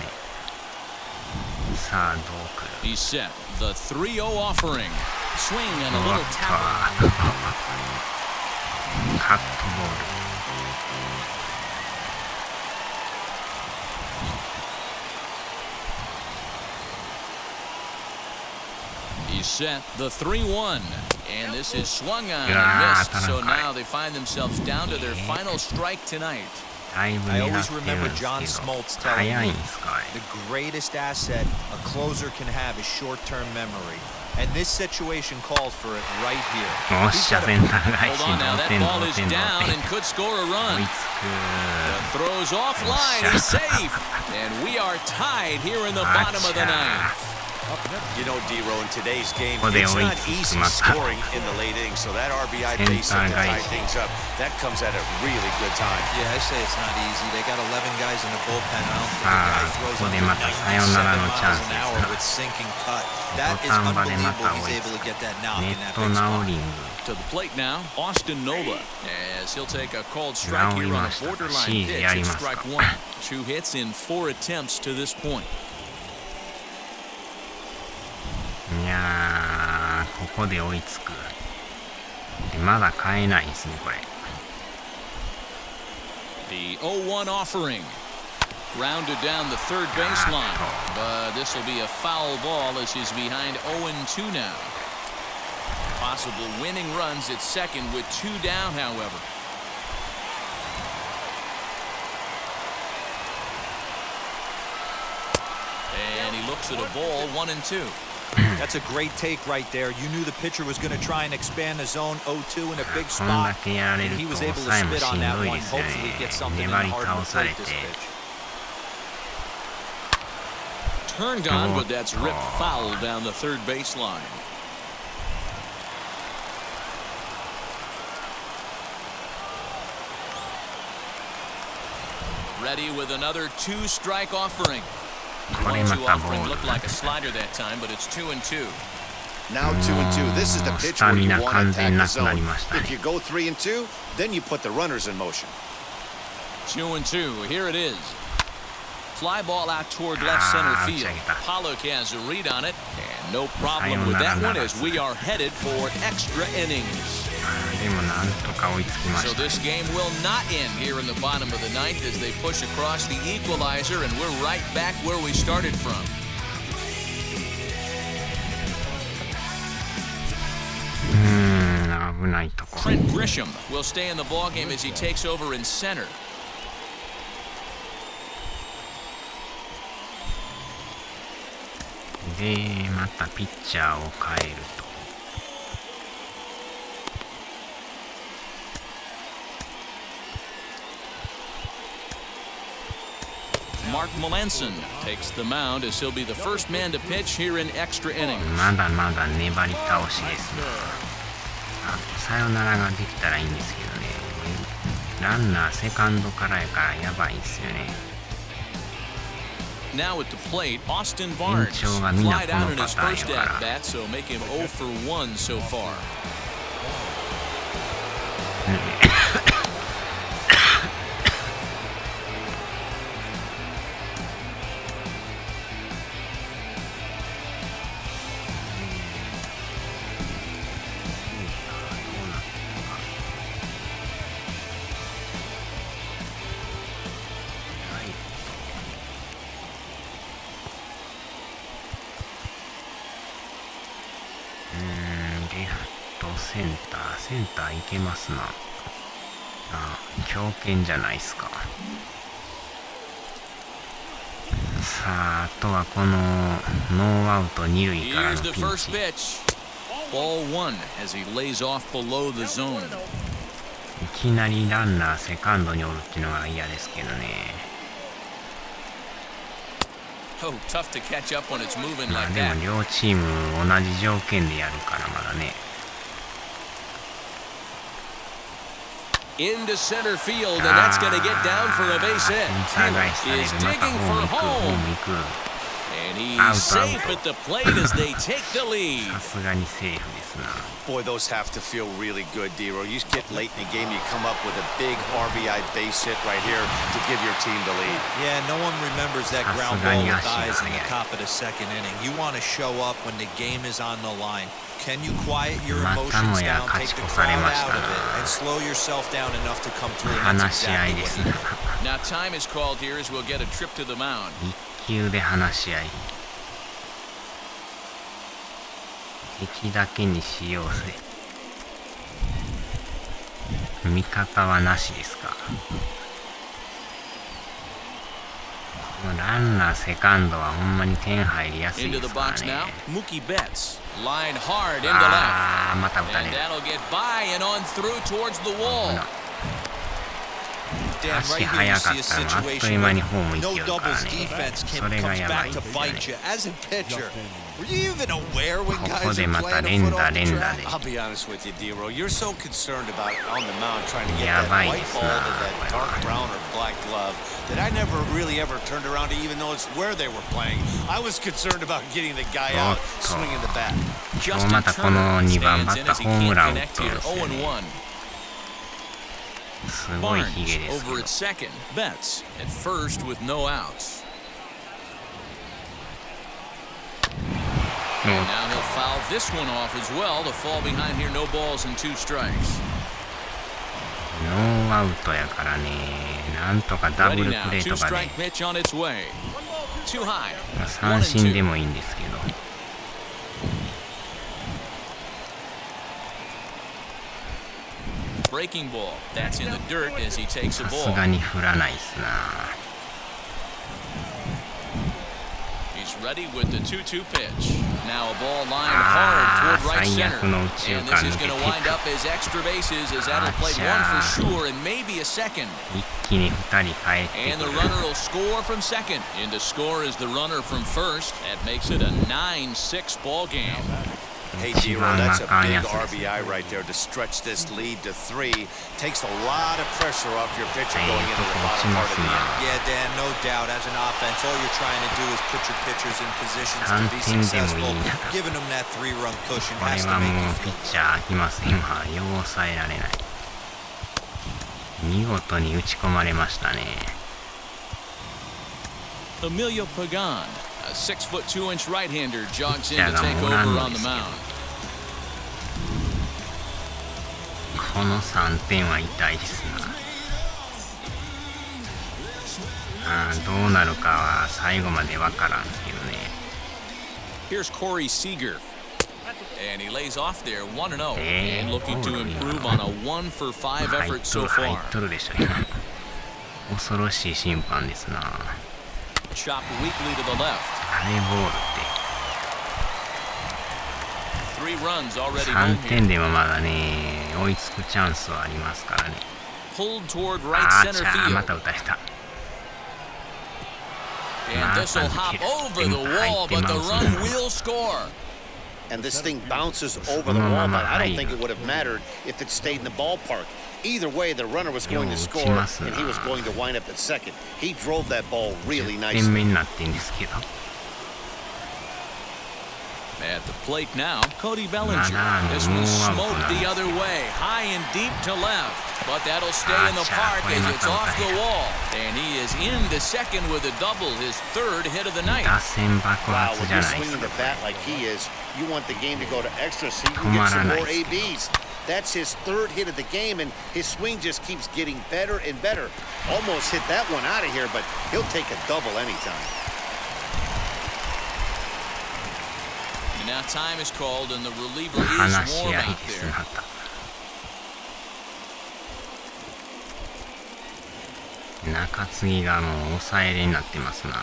さあ、どう来る？ He's set. The 3-0 offering. Swing and a little tap. カットボール。He's set the 3-1, and this is swung on and missed. So now they find themselves down to their final strike tonight. I always remember John Smoltz telling me the greatest asset a closer can have is short-term memory. And this situation calls for it right here. Hold on now, that ball is down and could score a run. The throw's offline, he's safe. And we are tied here in the bottom of the ninth. You know, D-Row, in today's game, it's not easy scoring in the late innings, so that RBI base hit to tie things up, that comes at a really good time. Yeah, I say it's not easy. They got 11 guys in the bullpen. I don't think a guy throws under 97 miles an hour with sinking cut. That is unbelievable he's able to get that knock in that big spot. To the plate now, Austin Nola, as he'll take a called strike here on a borderline pitch at strike one. 2 hits in 4 attempts to this point. いやー、ここで追いつく。でまだ変えないですね、これ。The 0-1 offering. Grounded down the third baseline. But this will be a foul ball as he's behind 0-2 now. Possible winning runs at second with 2 down, however. And he looks at a ball, 1-2. That's a great take right there. You knew the pitcher was going to try and expand the zone 0-2 in a big spot, and he was able to spit on that one. Hopefully get something in the heart of the plate this pitch. Turned on, but that's ripped foul down the third baseline. Ready with another 2-strike offering. 1-2 offering looked like a slider that time, but it's 2-2. Now 2-2. This is the pitch where you want to attack the zone. If you go 3-2, then you put the runners in motion. 2-2. Here it is. Fly ball out toward left center field. Pollock has a read on it, and no problem with that one as we are headed for extra innings. So this game will not end here in the bottom of the ninth as they push across the equalizer, and we're right back where we started from. Trent Grisham will stay in the ballgame as he takes over in center. Mark Melanson takes the mound as he'll be the first man to pitch here in extra innings. まだまだ粘り倒しですね。サヨナラができたらいいんですけどね。ランナーセカンドからやからやばいんですよね。Now at the plate, Austin Barnes flied out in his first at bat, so make him 0 for 1 so far.センターいけますな。強肩じゃないっすか。さあ、あとはこのノーアウト二塁からのピンチ。いきなりランナーセカンドにおるっていうのが嫌ですけどね。まあでも両チーム同じ条件でやるからまだね。Into center field, and that's going to get down for a base hit. He is digging for home. And he's safe at the plate as they take the lead. さすがにセーフですな。Boy, those have to feel really good, Dero. You get late in the game, you come up with a big RBI base hit right here to give your team the lead. Yeah, no one remembers that ground ball with eyes in the top of the second inning. You want to show up when the game is on the line. Can you quiet your emotions down, take the crowd out of it, and slow yourself down enough to come through? And that's exactly what he did. Now time is called here as we'll get a trip to the mound. 1球で話し合い。敵だけにしようぜ。味方はなしですか。ランナーセカンドはほんまに点入りやすいですからね。あー、また打たれる。足早かったのあっという間にホーム行きよるからね。それがやばいんですよね。ここでまた連打で。やばいですな。今日またこの2番バッターホームラン打ってるんですよね。すごいヒゲですけど。Now he'll foul this one off as well. The fall behind here, no balls and 2 strikes. ノーアウトやからね。なんとかダブルプレーとかで。三振でもいいんですけど。Breaking ball. That's in the dirt as he takes a ball. さすがに振らないっすな。He's ready with the 2-2 pitch. Now a ball lined hard toward right center. And this is going to wind up as extra bases as that'll play 1 for sure and maybe a second. 一気に2人帰ってくる。 And the runner will score from second. In to score is the runner from first. That makes it a 9-6 ball game. Hey, Dero, that's a big RBI right there to stretch this lead to 3. Takes a lot of pressure off your pitcher going into the bottom part of the inning. Yeah, Dan, no doubt. As an offense, all you're trying to do is put your pitchers in positions to be successful. Giving them that 3-run cushion has to make you ピッチャー飽きませんわ。よう抑えられない。見事に打ち込まれましたね。Emilio Pagan, a 6'2" right-hander, jogs in to take over on the mound. この3点は痛いですな。どうなるかは最後までわからんすけどね。Here's Corey Seager. And he lays off there 1-0 and looking to improve on a 1-for-5 effort so 入 far. っとるでしょ今。恐ろしい審判ですな。 Chopped weakly to the left. あれボールって 3 runs already 3 home here. 点でもまだね追いつくチャンスはありますからね。 Pulled toward right じ center ゃあま field. た打たれた。 And this will hop over the wall, but the run will score. And this thing bounces over the wall, but I don't think it would have mattered if it stayed in the ballpark. Either way, the runner was going to score, and he was going to wind up at second. He drove that ball really 10点目 nicely. になってんですけど。 At the plate now, Cody Bellinger. This one smoked the other way, high and deep to left. But that'll stay in the park as it's off the wall. And he is into second with a double, his 3rd hit of the night. 打線爆 Wow, 発 when じゃ you're ないです swinging か。 the bat like he is, you want the game to go to extra so you can get some more ABs. That's his 3rd hit of the game, and his swing just keeps getting better and better. Almost hit that one out of here, but he'll take a double anytime. And now time is called, and the reliever is 話し warm 合い out です there. また。中継ぎがもう抑えれになってますな。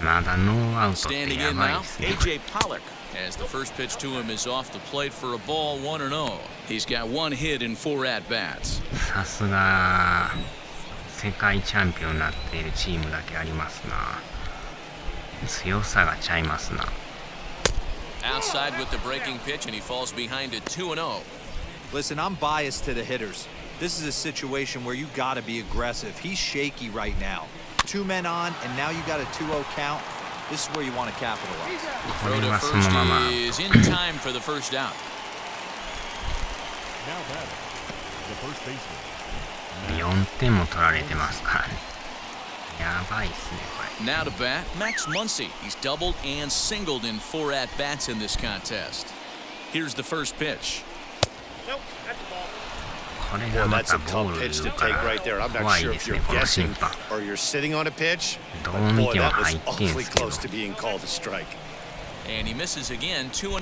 まだノーアウトって Standing や in ばい now, ですね。 AJ Pollock, as the first pitch to him is off the plate for a ball 1-0. He's got 1 hit in 4 at-bats. さすが世界チャンピオンになっているチームだけありますな。強さがちゃいますな。 Outside with the breaking pitch, and he falls behind at 2-0. Listen, I'm biased to the hitters. This is a situation where you got to be aggressive. He's shaky right now. 2 men on, and now you got a 2-0 count. This is where you want to capitalize. こ Throw れ to はそのまま first is in time for the first out. Now batting, the first baseman. 4点も取られてますからね。やばいっすねこれ。 Now to bat, Max Muncy. He's doubled and singled in 4 at-bats in this contest. Here's the first pitch. Nope, that's a ball. これ Boy, がま that's た a ボ tough ール pitch to だか take ら right there. I'm not 怖い sure で if す you're ねこの guessing 審判。 or you're sitting on a pitch. ど But う見 boy, ても that 入 was ってん awfully すけど。 close to being called a strike. And he misses again, 2-0.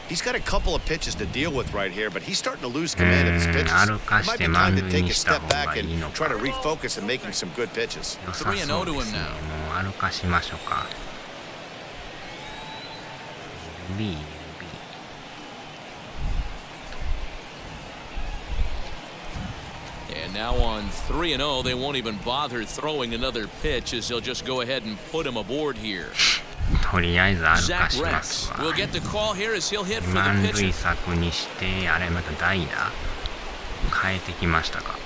He's got a couple of pitches to deal with right here, but he's starting to lose command of his pitches. It might be time to take a step back and try to refocus and making some good pitches. 良さそうですね。もう歩かしましょうか。B And now on 3-0, they won't even bother throwing another pitch as they'll just go ahead and put him aboard here. とりあえず歩か Zach します Rex わ。 will get the call here as he'll hit for 満 the 塁 pitcher. 策にしてあれまた代打変えてきましたか。こ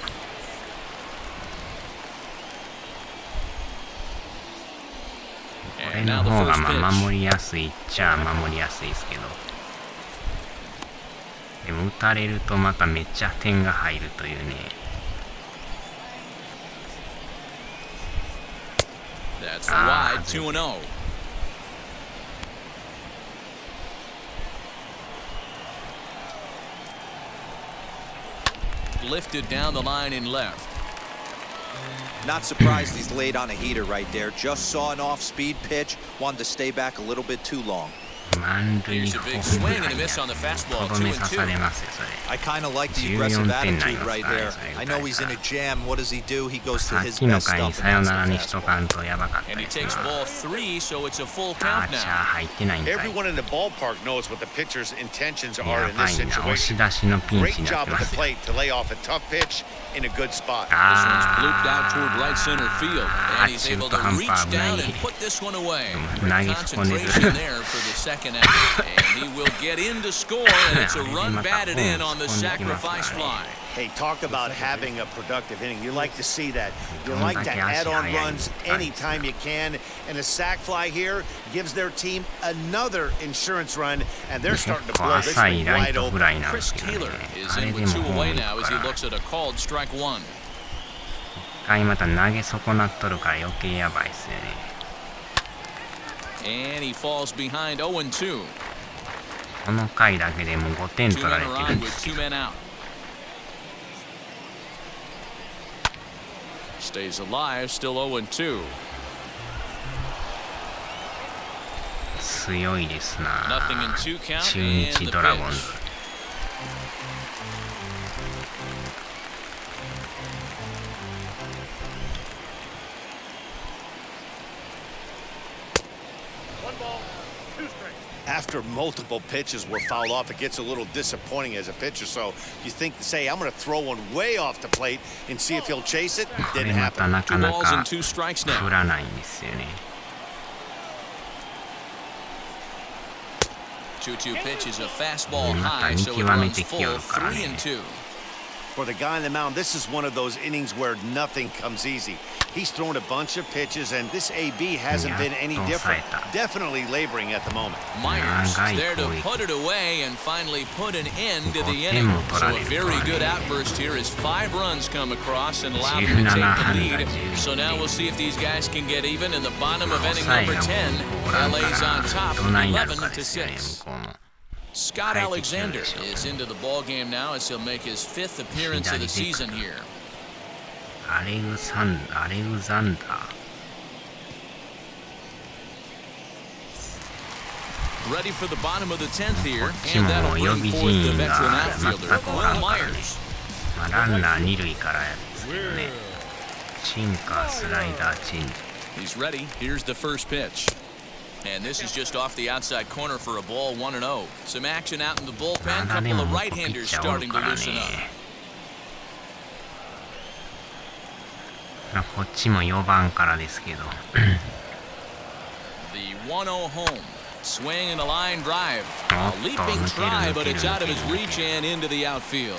れ And の now the 方が first まあ pitch. 守りやすいっちゃ守りやすいですけど、でも打たれるとまためっちゃ点が入るというね。 That's wide, 2-0. Lifted down the line in left. Not surprised he's laid on a heater right there. Just saw an off-speed pitch. Wanted to stay back a little bit too long. 満塁 Here's a ホ big ーム swing ラ and a ンや miss on the と fastball, どめ刺さ 2-2. れますよそれ。 I kind of like the 14 aggressive 点になり attitude ます right からね there. それ I 打た know れ he's た in ら a jam. What does he do? He goes to さっ his きの best 回に stuff サヨ and ナラ that's に the しと fastball. かんとやばかった And he です takes な。 ball 3, so it's a full あ count ーちゃ now. 入ってないんかい。 Everyone in the ballpark knows what the pitcher's intentions や are in ば this いな。押し situation. 出しのピン Great チになっ job て at ま the すよ。 plate to lay off a tough pitch in a good spot. This one's blooped out toward right あ center field, and he's able to reach down and put this one away. Great concentration there for the second out, and he will get in to score, and it's a run batted in on the sacrifice fly. Hey, talk about having a productive inning. You like to see that. You like to add on runs anytime you can. And a sac fly here gives their team another insurance run, and they're 結 starting to 構 blow this 浅い thing ライ wide トフ open. ライなんで Chris すけど Taylor ね。 is あれ in で with も 2 away ホーム now 行く as か he ら。 looks at a called strike 1. 回また投げ損なっとるから余計やばいっすよね。 And he falls behind 0-2. この回だけでもう5点取られてるんですよ。 Stays alive, still 0-2. 強いですな。 Nothing in 2 count 中 and 日 the ドラゴンズ。 pitch. After multiple pitches were fouled off, it gets a little disappointing as a pitcher. So you think, say, I'm going to throw one way off the plate and see if he'll chase it. これ Didn't また happen. なか 2 balls なか and 2 strikes 振 now. らないんですよね。 2-2 pitch is a fastball また high, 見 so it 極め runs てきよ full るからね。 3-2. For the guy on the mound, this is one of those innings where nothing comes easy. He's thrown a bunch of pitches, and this AB hasn't been any different. Definitely laboring at the moment. Myers there to put it away and finally put an end to the inning. So a very good outburst here as 5 runs come across and allow them to take the lead. So now we'll see if these guys can get even in the bottom of inning number 10. LA's on top 11-6. Scott Alexander is into the ball game now as he'll make his 5th appearance of the season here. アレグザンダー。 Ready for the bottom of the 10th here, and that'll bring forth the veteran outfielder, Will Myers. まあ、ランナー2塁からやですけどね。シンカー、スライダー、チェンジ。 He's ready. Here's the first pitch. And this is just off the outside corner for a ball, 1-0. Some action out in the bullpen. Couple of right-handers starting to loosen up. こっちも4番からですけど。 The 1-0 home. Swing and a line drive. A leaping try, but it's out of his reach and into the outfield.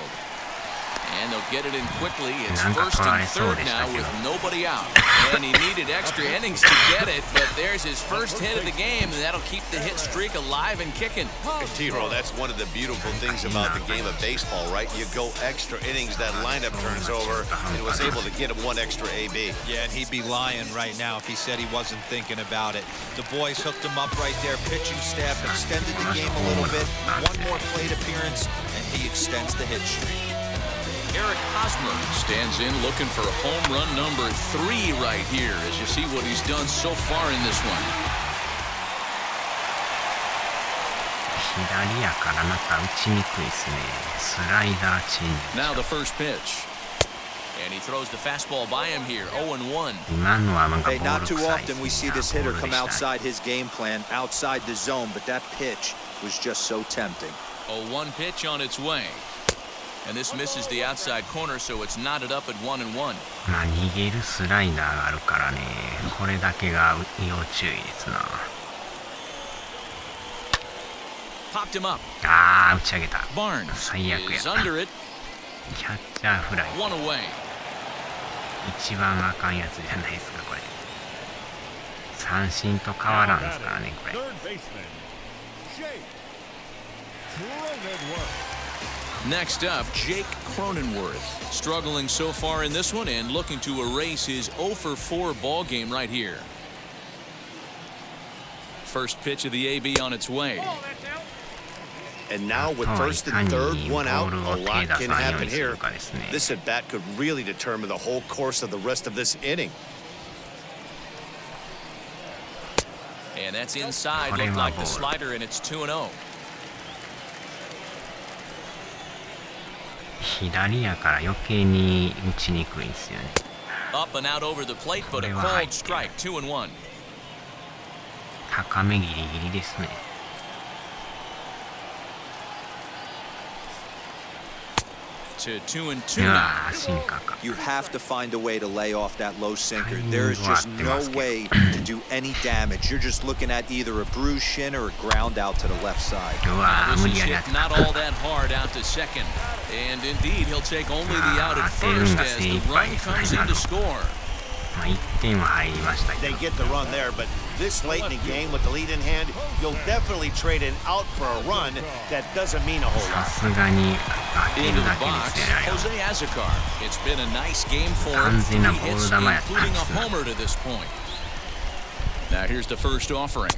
And they'll get it in quickly. It's first and third now with nobody out. And he needed extra innings to get it, but there's his first hit of the game, and that'll keep the hit streak alive and kicking. T-Row, that's one of the beautiful things about the game of baseball, right? You go extra innings, that lineup turns over, and was able to get him 1 extra AB. Yeah, and he'd be lying right now if he said he wasn't thinking about it. The boys hooked him up right there. Pitching staff extended the game a little bit. 1 more plate appearance, and he extends the hit streak. Eric Hosmer stands in looking for home run number 3 right here as you see what he's done so far in this one. 左やからまた打ちにくいですね。スライダーチェンジ。 Now the first pitch. And he throws the fastball by him here, 0-1. 今のはなんかボ Hey, ー not ル too 臭いで often す we ね。 see this ボー hitter ルで come した。 outside his game plan, outside the zone, but that pitch was just so tempting. 0-1 pitch on its way. And this misses the outside corner, so it's knotted up at 1-1. まあ逃げるスライダーがあるからね。これだけが要注意ですな。 Popped him up. ああ、打ち上げた。 Barnes 最悪や。 is under it. キャッチャーフライ。 1 away. 一番あかんやつじゃないですか、これ。三振と変わらんですからね、これ。 Next up, Jake Cronenworth. Struggling so far in this one and looking to erase his 0-for-4 ball game right here. First pitch of the AB on its way. And now with first and third, 1 out, a lot can happen here. This at bat could really determine the whole course of the rest of this inning. And that's inside. Looked like the slider, and it's 2-0. 左やから余計に打ちにくいんですよね。 Up and out over the plate, but a called strike, 2-1. 高めギリギリですね。 To 2-2 now. You have to find a way to lay off that low sinker. There is just no way to do any damage. You're just looking at either a bruised shin or a ground out to the left side. This is hit not all that hard out to second. And indeed, he'll take only the out at first as the run comes in to score. まあ1点は入りましたけ They ど。 get the run there, but this late in the game with the lead in hand, you'll definitely trade it out for a run that doesn't mean a whole さ lot. すがに当て Into る the だけで box, すね、あれは。 Jose Azocar. It's been a nice game for him. 完全な 3 ボール hits, 球やったん including で a すね。 homer to this point. Now here's the first offering.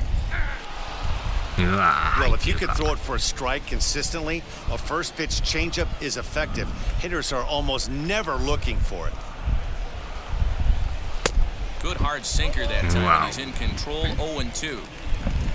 うわー、 Well, 入っ if て you る could か。 throw it for a strike consistently, a first pitch changeup is effective. Hitters are almost never looking for it. Good hard sinker that time. Wow. And he's in control 0-2.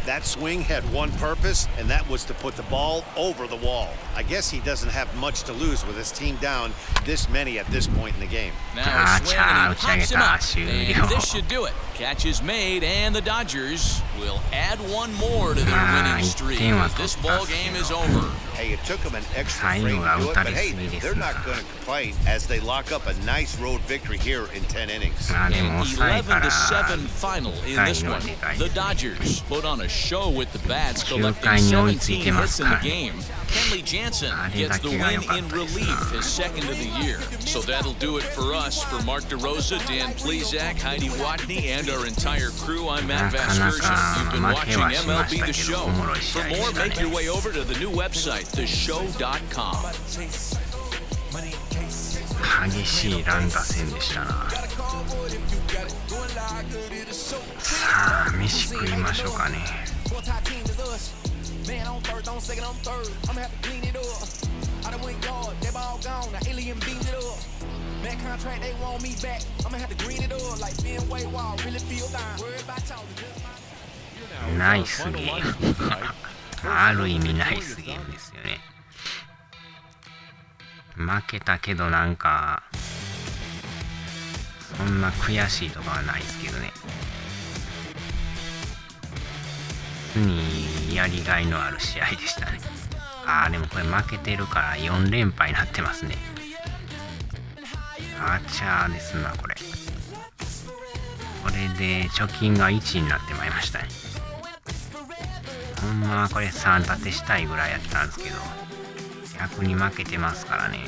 That swing had one purpose, and that was to put the ball over the wall. I guess he doesn't have much to lose with his team down this many at this point in the game. Now a swing and he pops him up. Gotcha. And this should do it. Catch is made, and the Dodgers will add one more to their winning streak as this ball game is over. Hey, it took them an extra frame to do it, but hey, they're not going to complain as they lock up a nice road victory here in 10 innings. まあで An も抑えから 11-7 final in this one. The Dodgers put on a show with the bats, 9 collecting 回に追いついて 17 ま hits す in か the らね。 game. Kenley Jansen gets the win in relief, his second of the year. So that'll do it for us. For Mark DeRosa, Dan Plesac, Heidi Watney, and our entire crew, I'm Matt Vasgersian. You've been watching MLB The Show. For more, make your way over to the new website, theshow.com. 激しい乱打戦でしたな。さあ、飯食いましょうかね。Man on first, on second, on third. I'ma have to clean it up. I done went yard, they ball gone. Now alien beat it up. Man contract, they want me back. I'ma have to green it up like Ben Way Wall. Really feel fine. Worried about y'all. ナイスゲーム。ある意味ナイスゲームですよね。負けたけどなんかそんな悔しいとかはないですけどね。普通にやりがいのある試合でしたね。あーでもこれ負けてるから4連敗になってますね。あちゃーですなこれ。これで貯金が1になってまいりましたね。ほんまはこれ3立てしたいぐらいやったんですけど逆に負けてますからね。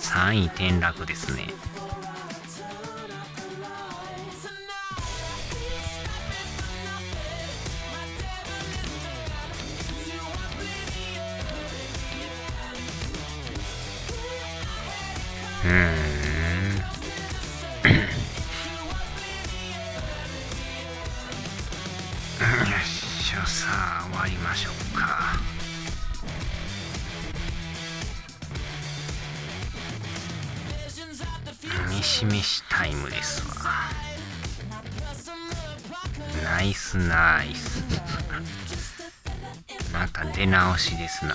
3位転落ですね。よっしゃ、さあ終わりましょうか。飯飯タイムですわ。ナイスナイス。また出直しですな。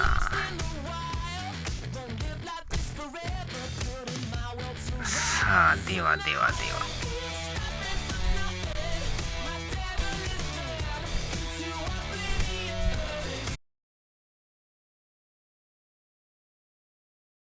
さあではではでは。